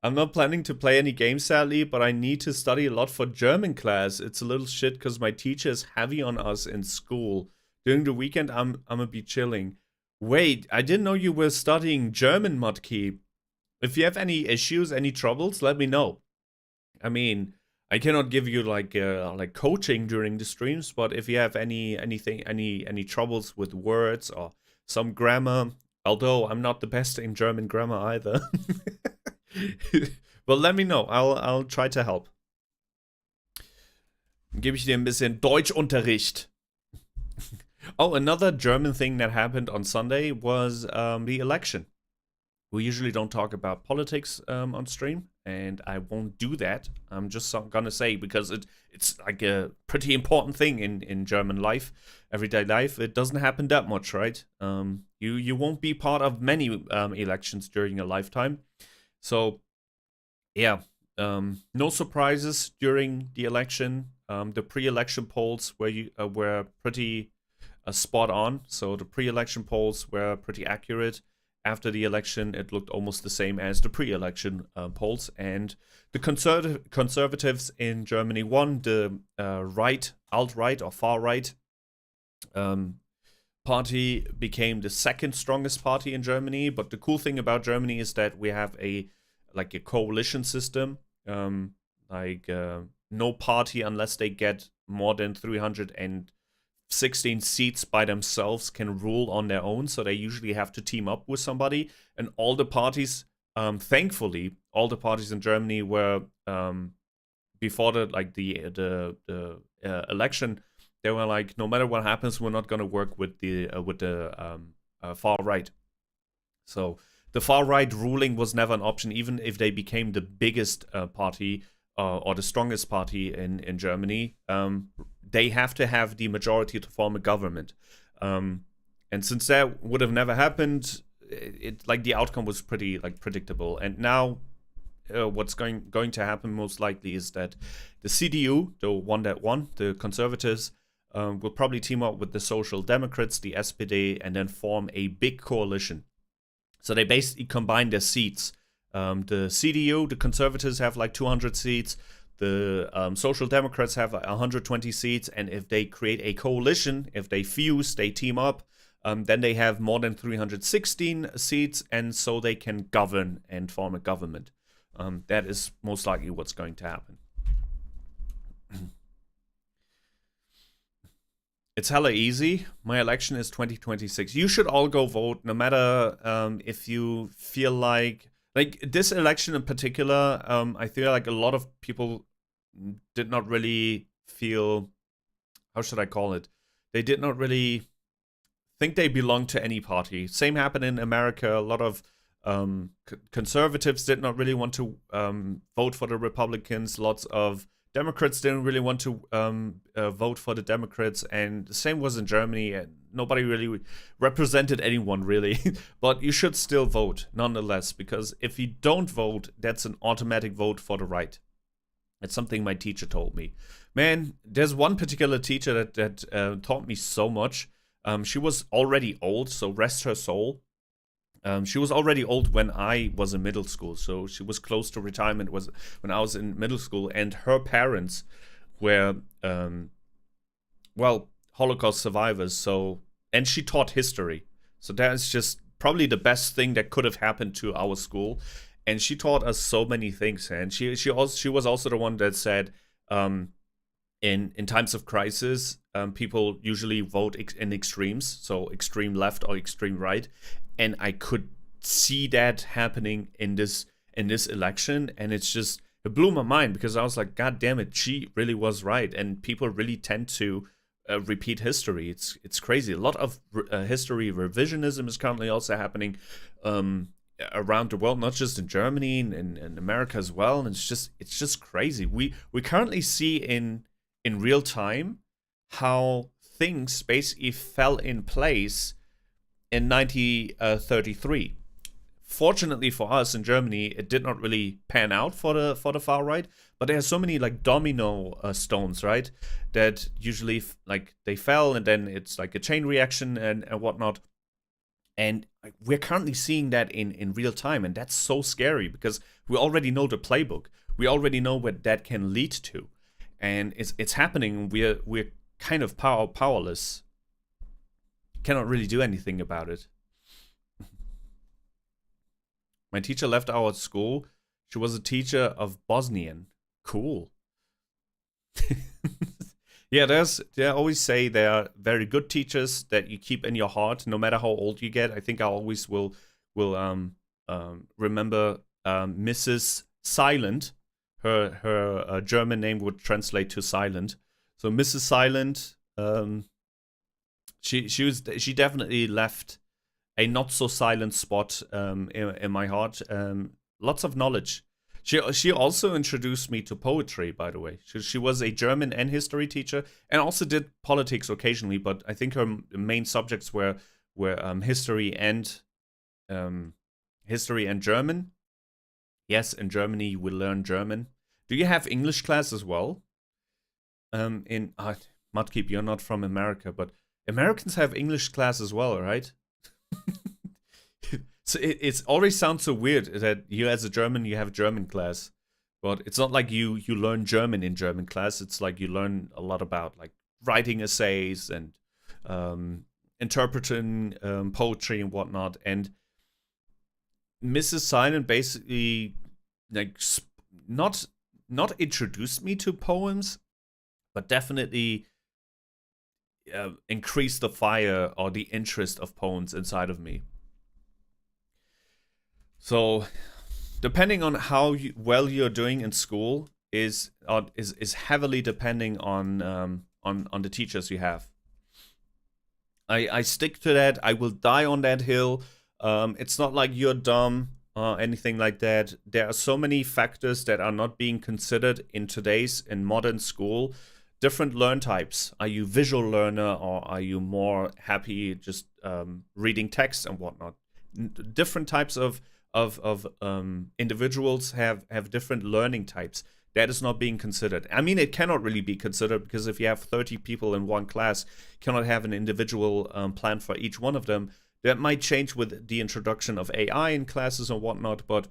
I'm not planning to play any games, sadly, but I need to study a lot for German class. It's a little shit because my teacher is heavy on us in school. During the weekend, I'm gonna be chilling. Wait, I didn't know you were studying German, Mudkey. If you have any issues, any troubles, let me know. I mean, I cannot give you like coaching during the streams, but if you have any troubles with words or some grammar, although I'm not the best in German grammar either, but let me know. I'll try to help. Gebe ich dir ein bisschen Deutschunterricht. Oh, another German thing that happened on Sunday was the election. We usually don't talk about politics on stream, and I won't do that. I'm just gonna say, because it's like a pretty important thing in German life, everyday life. It doesn't happen that much, right? You won't be part of many elections during your lifetime. So, yeah, no surprises during the election. The pre-election polls were pretty spot on. So the pre-election polls were pretty accurate. After the election, it looked almost the same as the pre-election polls, and the conservatives in Germany won. The alt-right or far-right party became the second strongest party in Germany. But the cool thing about Germany is that we have a coalition system. No party, unless they get more than 316 seats by themselves, can rule on their own. So they usually have to team up with somebody. And all the parties, thankfully, all the parties in Germany were before the election. They were like, no matter what happens, we're not going to work with the far right. So the far right ruling was never an option, even if they became the biggest party or the strongest party in Germany. They have to have the majority to form a government. And since that would have never happened, the outcome was pretty predictable. And now what's going to happen most likely is that the CDU, the one that won, the conservatives, will probably team up with the Social Democrats, the SPD, and then form a big coalition. So they basically combine their seats. The CDU, the conservatives, have like 200 seats. The Social Democrats have 120 seats. And if they create a coalition, if they fuse, they team up, then they have more than 316 seats. And so they can govern and form a government. That is most likely what's going to happen. It's hella easy. My election is 2026. You should all go vote, no matter if you feel like this election in particular. I feel like a lot of people did not really feel, how should I call it? They did not really think they belonged to any party. Same happened in America. A lot of conservatives did not really want to vote for the Republicans. Lots of Democrats didn't really want to vote for the Democrats, and the same was in Germany. And nobody really represented anyone, really. But you should still vote, nonetheless, because if you don't vote, that's an automatic vote for the right. That's something my teacher told me. Man, there's one particular teacher that taught me so much. She was already old, so rest her soul. She was already old when I was in middle school, so she was close to retirement when I was in middle school, and her parents were, Holocaust survivors, and she taught history. So that's just probably the best thing that could have happened to our school. And she taught us so many things, and she was also the one that said, in times of crisis, people usually vote in extremes, so extreme left or extreme right. And I could see that happening in this election, and it blew my mind, because I was like, God damn it, she really was right, and people really tend to repeat history. It's crazy. A lot of history revisionism is currently also happening around the world, not just in Germany and America as well. And it's just crazy. We currently see in real time how things basically fell in place in 1933. Fortunately for us in Germany, it did not really pan out for the far right. But there are so many domino stones, right? That usually they fell, and then it's like a chain reaction and whatnot. And we're currently seeing that in real time, and that's so scary, because we already know the playbook. We already know what that can lead to, and it's happening. We're kind of powerless. Cannot really do anything about it. My teacher left our school. She was a teacher of Bosnian. Cool. Yeah, they always say they are very good teachers that you keep in your heart no matter how old you get. I think I always will remember Mrs. Silent. Her German name would translate to silent. So Mrs. Silent, she definitely left a not so silent spot in my heart. Lots of knowledge. She also introduced me to poetry, by the way. She was a German and history teacher, and also did politics occasionally. But I think her main subjects were history and German. Yes, in Germany you will learn German. Do you have English class as well? In Mudkeep, you're not from America, but Americans have English class as well, right? So it always sounds so weird that you, as a German, you have German class, but it's not like you learn German in German class. It's like you learn a lot about like writing essays and interpreting poetry and whatnot. And Mrs. Silent basically like not introduced me to poems, but definitely increased the fire or the interest of poems inside of me. So, depending on how well you're doing in school is heavily depending on the teachers you have. I stick to that. I will die on that hill. It's not like you're dumb or anything like that. There are so many factors that are not being considered in modern school. Different learn types. Are you visual learner, or are you more happy just reading text and whatnot? Different types of individuals have different learning types. That is not being considered. I mean, it cannot really be considered, because if you have 30 people in one class, you cannot have an individual plan for each one of them. That might change with the introduction of AI in classes and whatnot, but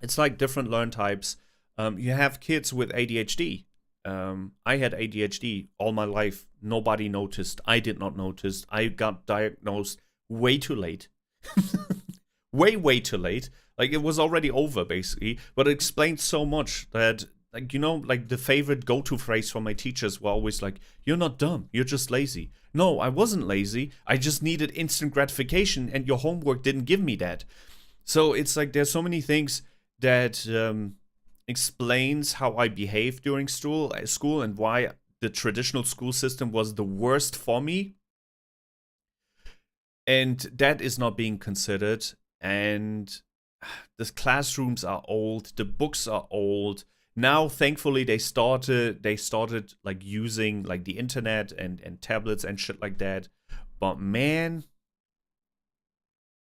it's like different learn types. You have kids with ADHD. I had ADHD all my life. Nobody noticed. I did not notice. I got diagnosed way too late. way too late. Like, it was already over, basically. But it explains so much that, like, you know, like the favorite go-to phrase from my teachers were always like, "You're not dumb, you're just lazy." No, I wasn't lazy. I just needed instant gratification, and your homework didn't give me that. So it's like there's so many things that explains how I behaved during school and why the traditional school system was the worst for me. And that is not being considered. And the classrooms are old, the books are old. Now, thankfully, they started like using like the internet and tablets and shit like that. But man,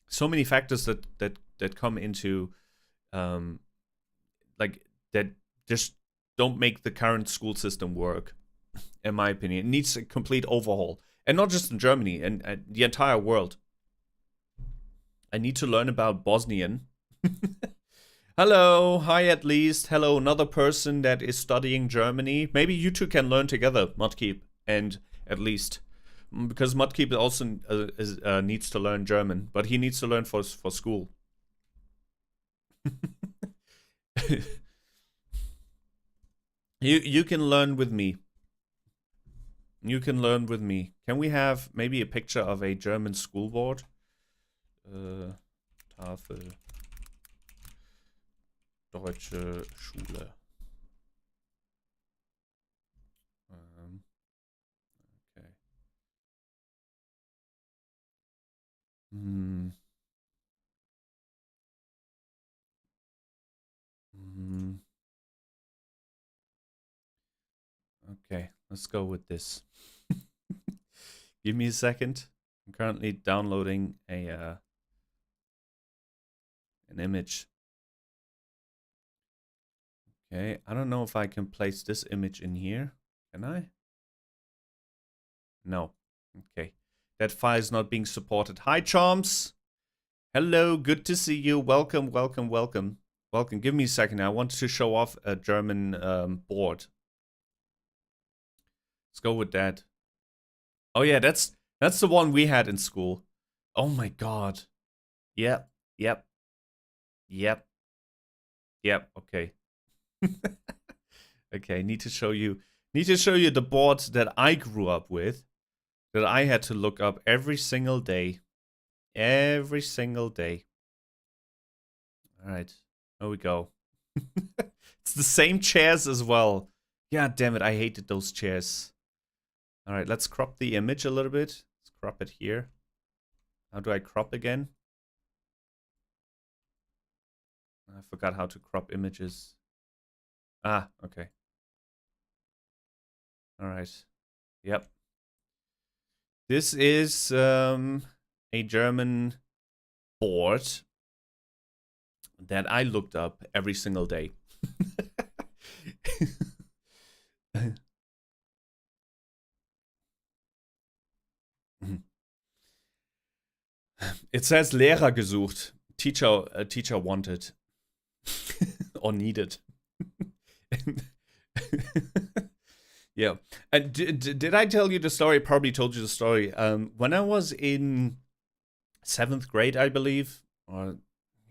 so many factors that come into like that just don't make the current school system work, in my opinion. It needs a complete overhaul, and not just in Germany, and the entire world. I need to learn about Bosnian. Hello, hi at least. Hello, another person that is studying Germany. Maybe you two can learn together, Mudkeep and at least. Because Mudkeep also needs to learn German, but he needs to learn for school. You can learn with me. You can learn with me. Can we have maybe a picture of a German school board? Tafel. Deutsche Schule. Okay. Okay, let's go with this. Give me a second. I'm currently downloading an image. Okay, I don't know if I can place this image in here. Can I? No. Okay. That file is not being supported. Hi, Charms. Hello, good to see you. Welcome, welcome, welcome. Welcome. Give me a second. I want to show off a German board. Let's go with that. Oh yeah, that's the one we had in school. Oh my god. Yep. Okay. Okay, need to show you Need to show you the board that I grew up with, that I had to look up every single day. Every single day. All right, there we go. It's the same chairs as well. God damn it, I hated those chairs. All right, let's crop the image a little bit. Let's crop it here. How do I crop again? I forgot how to crop images. Ah, okay. All right. Yep. This is a German board that I looked up every single day. It says Lehrer gesucht. Teacher wanted. Or needed. Yeah. And did I tell you the story? I probably told you the story. When I was in 7th grade, I believe, or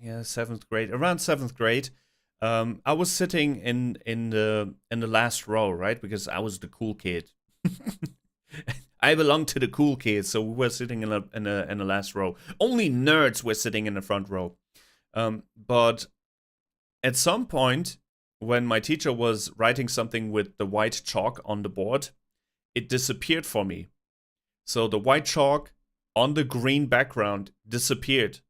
yeah, 7th grade, around 7th grade, I was sitting in the last row, right? Because I was the cool kid. I belonged to the cool kids, so we were sitting in the last row. Only nerds were sitting in the front row. But at some point, when my teacher was writing something with the white chalk on the board, it disappeared for me. So the white chalk on the green background disappeared.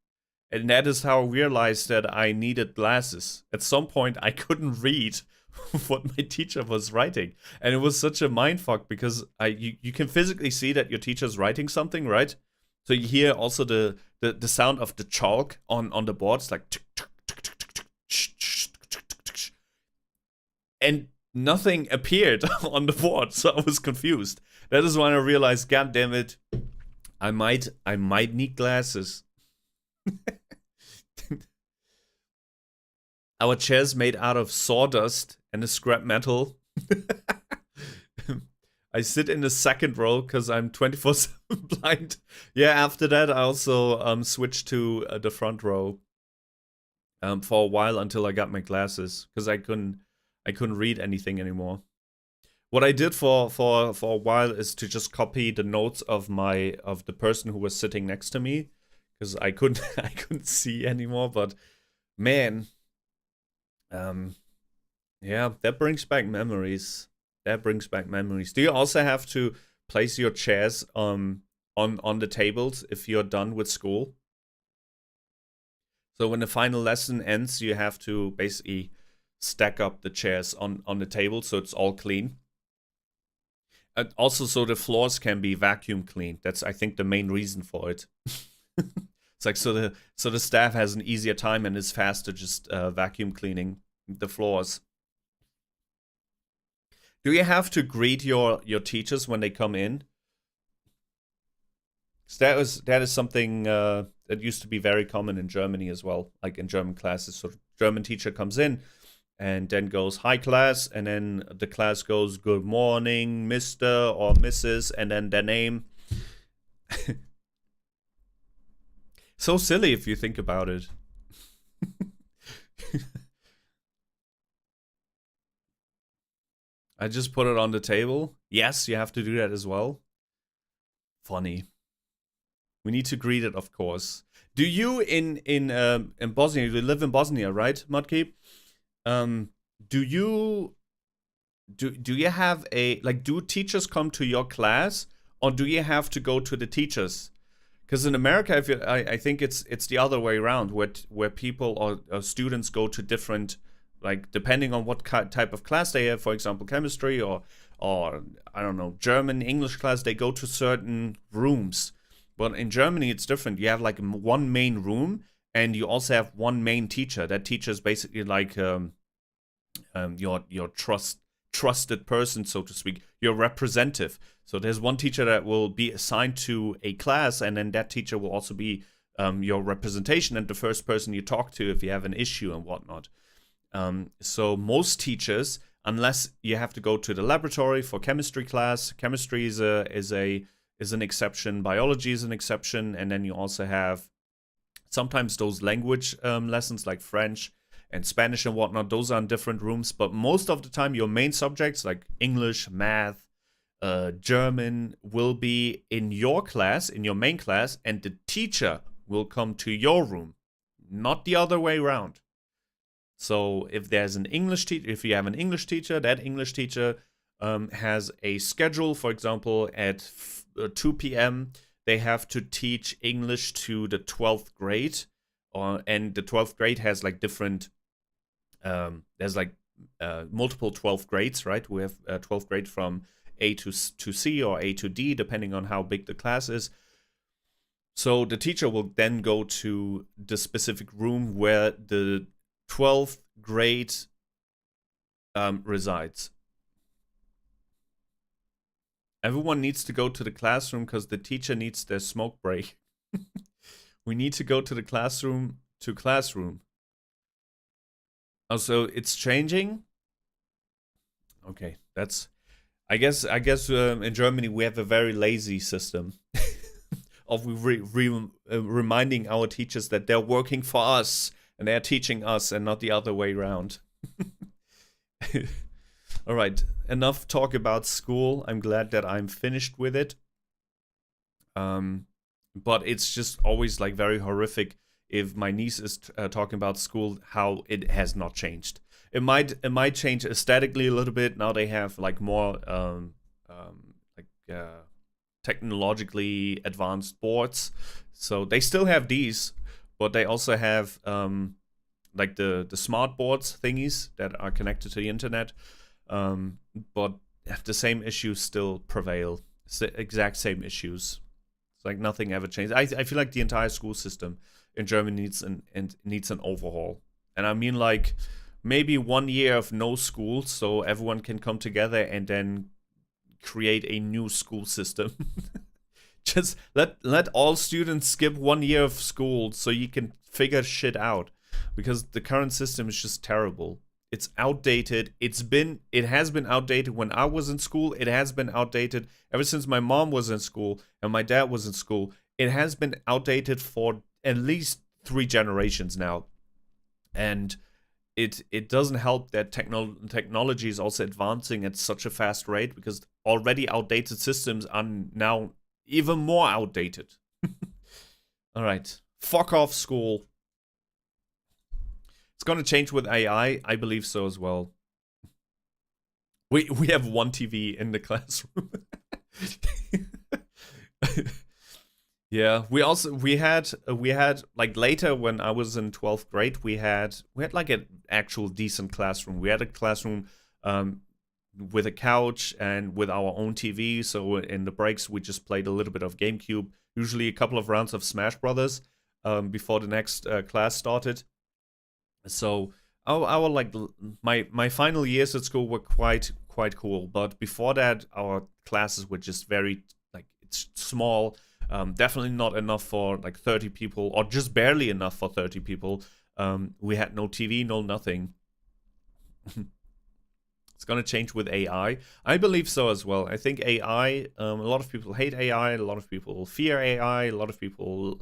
And that is how I realized that I needed glasses. At some point, I couldn't read what my teacher was writing. And it was such a mindfuck because you can physically see that your teacher's writing something, right? So you hear also the sound of the chalk on the board. It's like... And nothing appeared on the board, so I was confused. That is when I realized, God damn it, I might need glasses. Our chair's made out of sawdust and a scrap metal. I sit in the second row because I'm 24/7 blind. Yeah, after that I also switched to the front row for a while until I got my glasses because I couldn't read anything anymore. What I did for a while is to just copy the notes of the person who was sitting next to me because I couldn't see anymore. But man, yeah, that brings back memories. Do you also have to place your chairs on the tables if you're done with school? So when the final lesson ends, you have to basically stack up the chairs on the table so it's all clean. And also so the floors can be vacuum cleaned. That's, I think, the main reason for it. It's like so the staff has an easier time and is faster just vacuum cleaning the floors. Do you have to greet your teachers when they come in? That is something that used to be very common in Germany as well, like in German classes. So German teacher comes in and then goes, "Hi class," and then the class goes, "Good morning, Mr. or Mrs.," and then their name. So silly if you think about it. I just put it on the table. Yes, you have to do that as well. Funny. We need to greet it, of course. Do you in Bosnia? You live in Bosnia, right, Mudkeep? Do you have do teachers come to your class, or do you have to go to the teachers? Because in America, I think it's the other way around, where people or students go to different, like, depending on what type of class they have. For example, chemistry or I don't know, German, English class, they go to certain rooms. But in Germany, it's different. You have like one main room, and you also have one main teacher. That teacher is basically like your trusted person, so to speak, your representative. So there's one teacher that will be assigned to a class, and then that teacher will also be your representation and the first person you talk to if you have an issue and whatnot. So most teachers, unless you have to go to the laboratory for chemistry class, chemistry is an exception, biology is an exception, and then you also have sometimes those language lessons like French and Spanish and whatnot, those are in different rooms. But most of the time, your main subjects like English, math, German will be in your class, in your main class, and the teacher will come to your room, not the other way around. So if there's an English teacher, if you have an English teacher, that English teacher has a schedule. For example, at 2 p.m. they have to teach English to the 12th grade, and the 12th grade has like different. There's like multiple 12th grades, right? We have 12th grade from A to C or A to D, depending on how big the class is. So the teacher will then go to the specific room where the 12th grade resides. Everyone needs to go to the classroom because the teacher needs their smoke break. We need to go to the classroom to classroom. Also, it's changing. Okay, that's. I guess in Germany we have a very lazy system of reminding our teachers that they're working for us and they're teaching us and not the other way around. All right, enough talk about school. I'm glad that I'm finished with it. But it's just always like very horrific if my niece is talking about school, how it has not changed. It might change aesthetically a little bit. Now they have like more technologically advanced boards. So they still have these, but they also have like the smart boards thingies that are connected to the internet. But the same issues still prevail. It's the exact same issues. It's like nothing ever changed. I feel like the entire school system in Germany needs an overhaul. And I mean like maybe 1 year of no school so everyone can come together and then create a new school system. Just let all students skip 1 year of school so you can figure shit out, because the current system is just terrible. It's outdated. It has been outdated when I was in school. It has been outdated ever since my mom was in school and my dad was in school. It has been outdated for at least 3 generations now. And it doesn't help that technology is also advancing at such a fast rate, because already outdated systems are now even more outdated. All right. Fuck off school. It's going to change with AI. I believe so as well. We have one TV in the classroom. Yeah, we had like later when I was in 12th grade, we had like an actual decent classroom. We had a classroom with a couch and with our own TV. So in the breaks we just played a little bit of GameCube, usually a couple of rounds of Smash Brothers before the next class started. So our like my final years at school were quite cool, but before that our classes were just very like it's small. Definitely not enough for like 30 people, or just barely enough for 30 people. We had no TV, no nothing. It's going to change with AI. I believe so as well. I think AI, a lot of people hate AI, a lot of people fear AI, a lot of people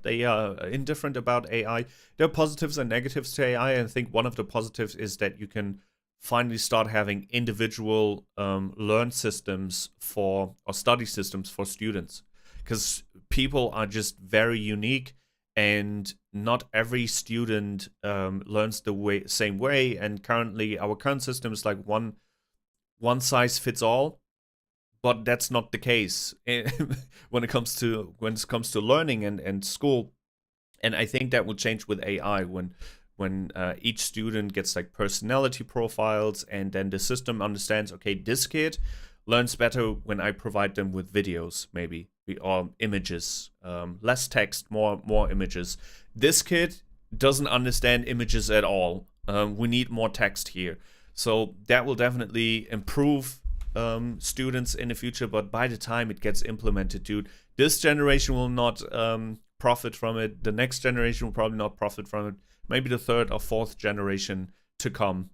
they are indifferent about AI. There are positives and negatives to AI, and I think one of the positives is that you can finally start having individual learn systems or study systems for students. Because people are just very unique, and not every student learns the same way. And currently, our current system is like one size fits all, but that's not the case when it comes to learning and school. And I think that will change with AI when each student gets like personality profiles, and then the system understands, okay, this kid learns better when I provide them with videos, maybe, or images, less text, more images. This kid doesn't understand images at all. We need more text here. So that will definitely improve students in the future, but by the time it gets implemented, dude, this generation will not profit from it. The next generation will probably not profit from it. Maybe the 3rd or 4th generation to come.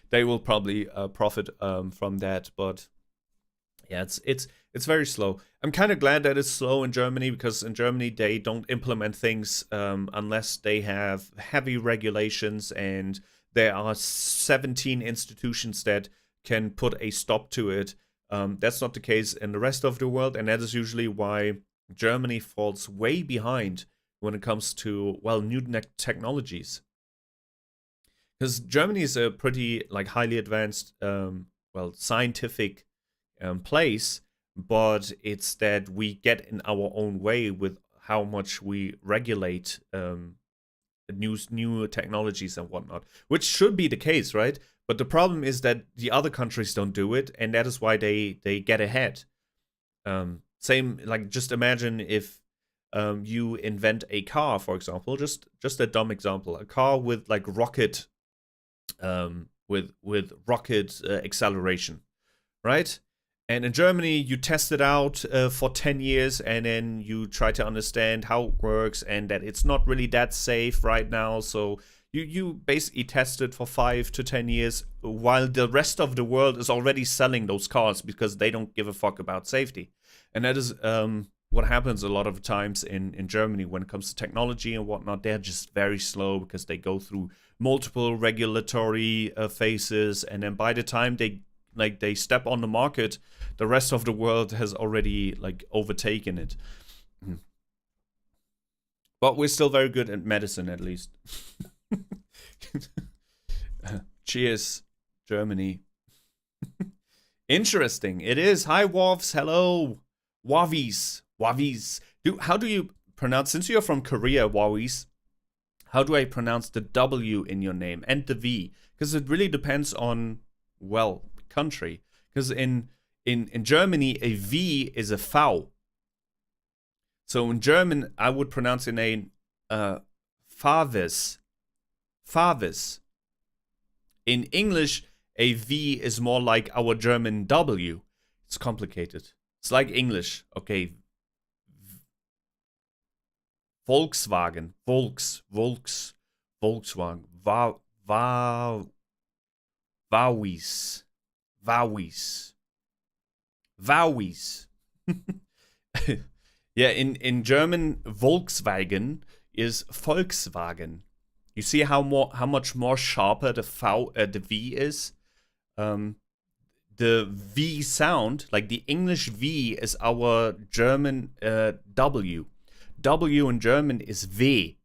They will probably profit from that, but yeah, It's very slow. I'm kind of glad that it's slow in Germany, because in Germany they don't implement things unless they have heavy regulations, and there are 17 institutions that can put a stop to it. That's not the case in the rest of the world, and that is usually why Germany falls way behind when it comes to, well, new technologies. Because Germany is a pretty like highly advanced, well, scientific place, but it's that we get in our own way with how much we regulate new technologies and whatnot, which should be the case, right? But the problem is that the other countries don't do it, and that is why they get ahead. Same, like, just imagine if you invent a car, for example, just a dumb example, a car with like rocket, with rocket acceleration, right? And in Germany, you test it out for 10 years, and then you try to understand how it works, and that it's not really that safe right now. So you basically test it for 5 to 10 years, while the rest of the world is already selling those cars because they don't give a fuck about safety. And that is what happens a lot of times in Germany when it comes to technology and whatnot. They're just very slow because they go through multiple regulatory phases, and then by the time they step on the market, the rest of the world has already like overtaken it. But we're still very good at medicine, at least. Cheers, Germany. Interesting. It is. Hi, Wovs. Hello. Wavis. How do you pronounce, since you're from Korea, Wavis, how do I pronounce the W in your name and the V? Because it really depends on, well, country. Because in Germany, a V is a V. So in German, I would pronounce your name Favis. Favis. In English, a V is more like our German W. It's complicated. It's like English. Okay. Volkswagen. Volkswagen. Vowis. Yeah, in German, Volkswagen is Volkswagen. You see how much more sharper the V is? The V sound, like the English V, is our German W. W in German is V.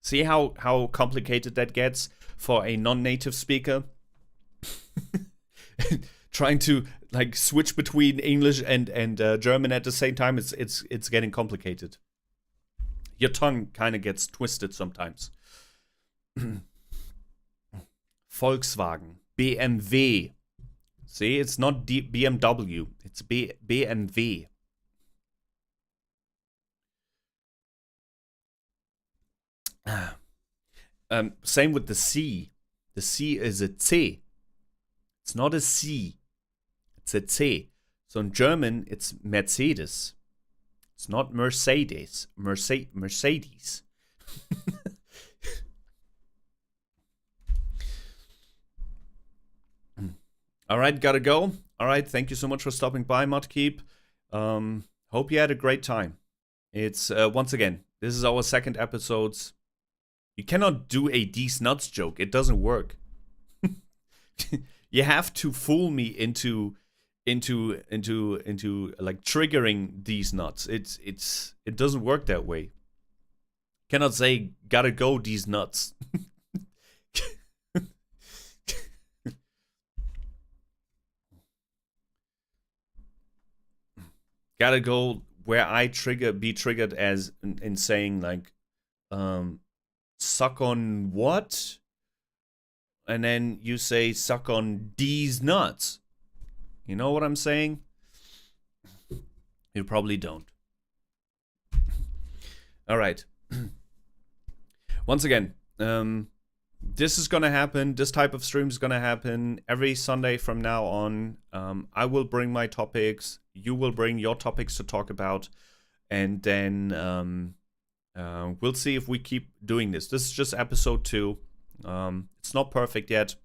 See how complicated that gets for a non-native speaker? Trying to like switch between English and German at the same time, it's getting complicated. Your tongue kind of gets twisted sometimes. Volkswagen, BMW. See, it's not BMW, it's BMW. Same with the C. The C is a C. It's not a C. It's a C. So in German, it's Mercedes. It's not Mercedes. Mercedes. All right, gotta go. All right, thank you so much for stopping by, Mudkeep. Hope you had a great time. It's, once again, this is our second episode. You cannot do a These Nuts joke. It doesn't work. You have to fool me into like triggering these nuts. It doesn't work that way. Cannot say gotta go these nuts. Gotta go where I be triggered as in saying like suck on what? And then you say suck on these nuts. You know what I'm saying? You probably don't. All right. Once again, this is gonna happen. This type of stream is gonna happen every Sunday from now on. I will bring my topics. You will bring your topics to talk about, and then we'll see if we keep doing this. This is just episode 2. It's not perfect yet.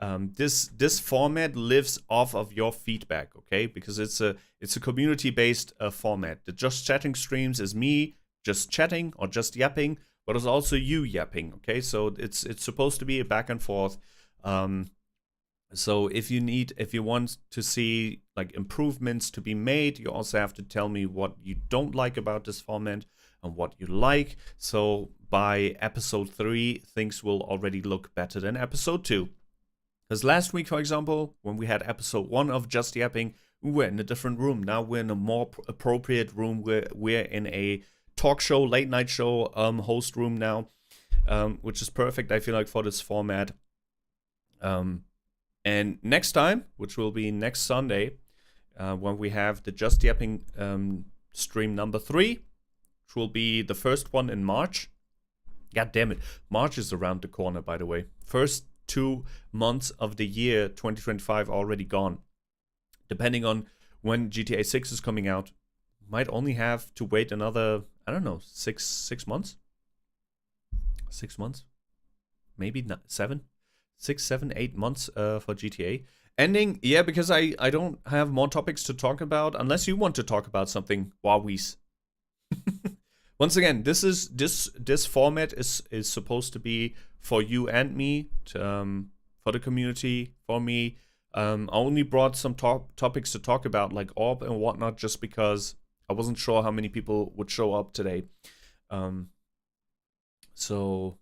this format lives off of your feedback, okay? Because it's a community-based format. The just chatting streams is me just chatting or just yapping, but it's also you yapping, okay? So it's supposed to be a back and forth. So if you want to see like improvements to be made, you also have to tell me what you don't like about this format and what you like. So by episode 3, things will already look better than episode 2. Because last week, for example, when we had episode 1 of Just Yapping, we were in a different room. Now we're in a more appropriate room. We're in a talk show, late night show host room now, which is perfect, I feel like, for this format. And next time, which will be next Sunday, when we have the Just Yapping stream number 3, which will be the first one in March. God damn it, March is around the corner, by the way. First 2 months of the year 2025 already gone. Depending on when GTA 6 is coming out, might only have to wait another, I don't know, 6 months? 6 months? Maybe not 7? 6, 7, 8 months for GTA. Ending, yeah, because I don't have more topics to talk about, unless you want to talk about something, Wawies. Once again, this format is supposed to be for you and me, for the community, for me. I only brought some topics to talk about, like Orb and whatnot, just because I wasn't sure how many people would show up today. So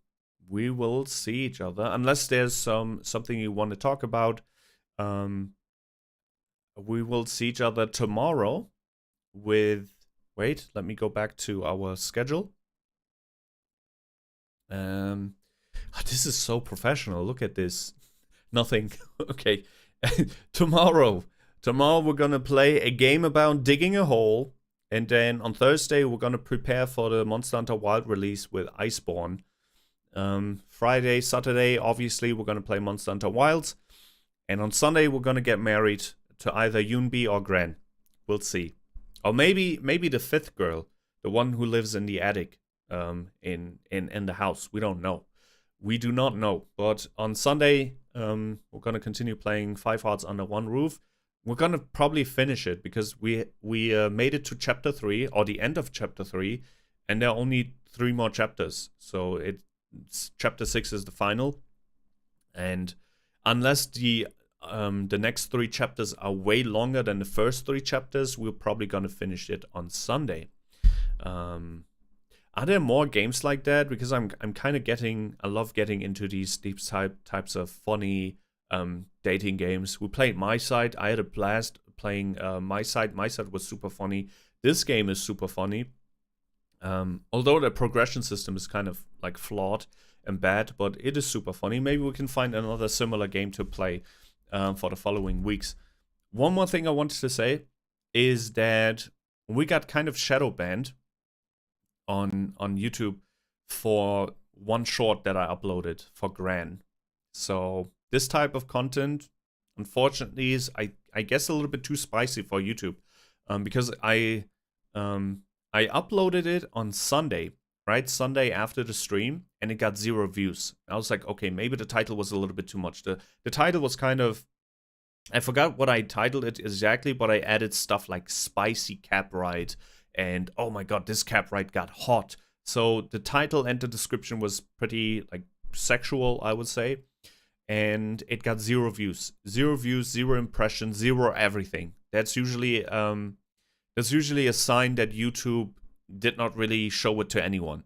we will see each other, unless there's something you want to talk about. We will see each other tomorrow with... Wait, let me go back to our schedule. This is so professional. Look at this. Nothing. Okay. Tomorrow we're gonna play a game about digging a hole, and then on Thursday we're gonna prepare for the Monster Hunter Wild release with Iceborne. Friday, Saturday, obviously we're gonna play Monster Hunter Wilds, and on Sunday we're gonna get married to either Yunbi or Gran. We'll see. Or maybe the 5th girl, the one who lives in the attic, in the house. We don't know. We do not know. But on Sunday, we're gonna continue playing 5 Hearts Under One Roof. We're gonna probably finish it because we made it to chapter 3 or the end of chapter 3, and there are only 3 more chapters. So chapter 6 is the final, and unless the next 3 chapters are way longer than the first 3 chapters, we're probably gonna finish it on Sunday. Are there more games like that? Because I'm kind of I love getting into these types of funny dating games. We played My Side. I had a blast playing My Side. My Side was super funny. This game is super funny. Although the progression system is kind of like flawed and bad, but it is super funny. Maybe we can find another similar game to play for the following weeks. One more thing I wanted to say is that we got kind of shadow banned on YouTube for one short that I uploaded for Gran. So this type of content, unfortunately, is I guess a little bit too spicy for YouTube, because I uploaded it on Sunday, right? Sunday after the stream, and it got 0 views. I was like, okay, maybe the title was a little bit too much. The title was kind of, I forgot what I titled it exactly, but I added stuff like spicy cap ride and oh my god, this cap ride got hot. So the title and the description was pretty like sexual, I would say. And it got 0 views. 0 views, 0 impressions, 0 everything. That's usually a sign that YouTube did not really show it to anyone.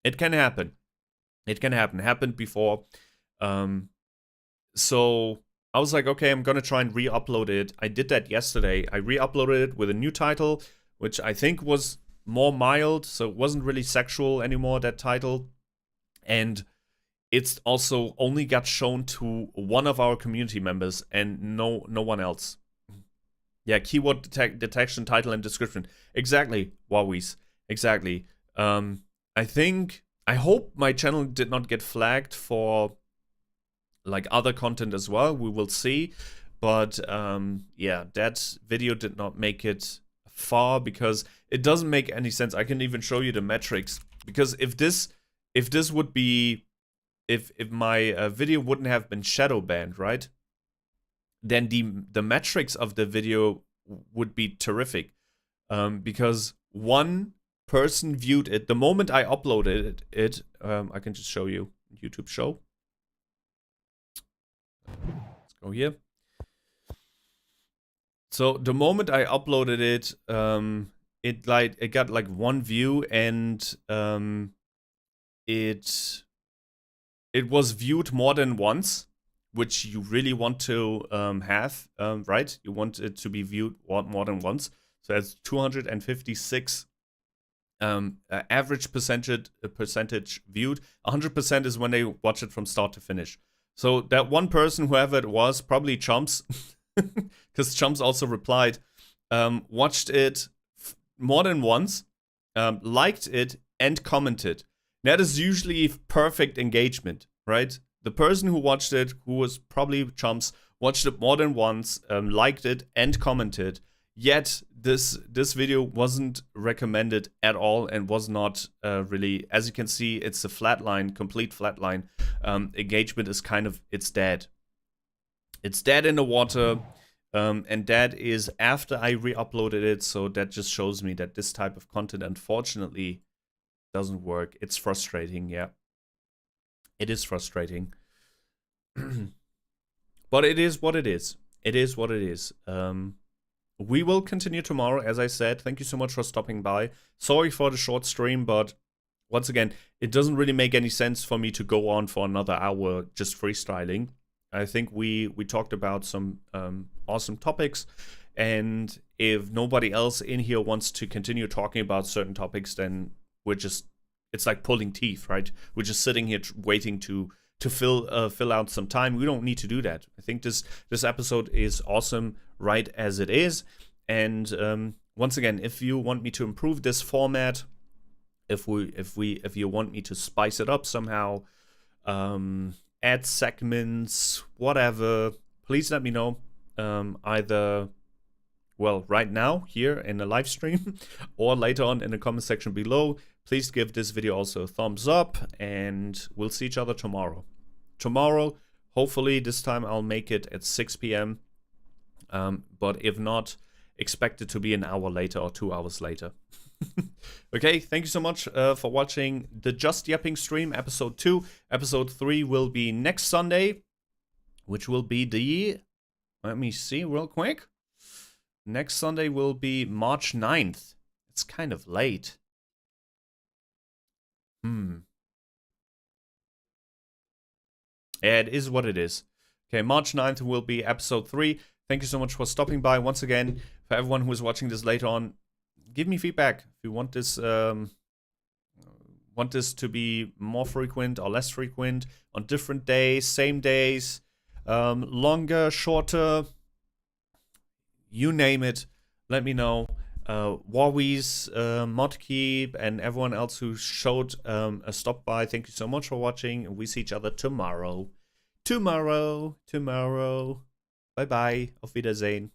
It can happen. It can happen. It happened before. So I was like, okay, I'm gonna try and re-upload it. I did that yesterday. I re-uploaded it with a new title, which I think was more mild, so it wasn't really sexual anymore, that title. And it's also only got shown to one of our community members and no one else. Yeah, keyword detection, title, and description. Exactly, Wowies. Exactly. I hope my channel did not get flagged for like other content as well. We will see. But yeah, that video did not make it far because it doesn't make any sense. I can even show you the metrics, because if this would be, if my video wouldn't have been shadow banned, right? then the metrics of the video would be terrific, because one person viewed it the moment I uploaded it. I can just show you YouTube show. Let's go here. So the moment I uploaded it, it got like 1 view, and it was viewed more than once, which you really want to have, right? You want it to be viewed more than once. So that's 256 average percentage viewed. 100% is when they watch it from start to finish. So that one person, whoever it was, probably Chumps, because Chumps also replied, watched it more than once, liked it, and commented. That is usually perfect engagement, right? The person who watched it, who was probably Chumps, watched it more than once, liked it, and commented. Yet this video wasn't recommended at all, and was not really, as you can see, it's a flatline, complete flatline. Engagement is kind of, it's dead. It's dead in the water, and that is after I re-uploaded it, so that just shows me that this type of content, unfortunately, doesn't work. It's frustrating, yeah. It is frustrating. But it is what it is. It is what it is. We will continue tomorrow, as I said. Thank you so much for stopping by. Sorry for the short stream, but once again, it doesn't really make any sense for me to go on for another hour just freestyling. I think we talked about some awesome topics, and if nobody else in here wants to continue talking about certain topics, then we're just, it's like pulling teeth, right? We're just sitting here waiting to fill out some time. We don't need to do that. I think this episode is awesome right as it is. And once again, if you want me to improve this format, if you want me to spice it up somehow, add segments, whatever, please let me know. Either, well, right now here in the live stream, or later on in the comment section below. Please give this video also a thumbs up, and we'll see each other tomorrow. Tomorrow, hopefully this time I'll make it at 6 p.m. But if not, expect it to be an hour later or 2 hours later. Okay, thank you so much for watching the Just Yapping stream, episode 2. Episode 3 will be next Sunday, which will be the, let me see real quick. Next Sunday will be March 9th. It's kind of late. Yeah, it is what it is. Okay, March 9th will be episode 3. Thank you so much for stopping by. Once again, for everyone who is watching this later on, give me feedback if you want this to be more frequent or less frequent, on different days, same days, longer, shorter, you name it. Let me know. Warwies, Modkey, and everyone else who showed a stop by, thank you so much for watching. We see each other tomorrow. Tomorrow. Bye bye. Auf Wiedersehen.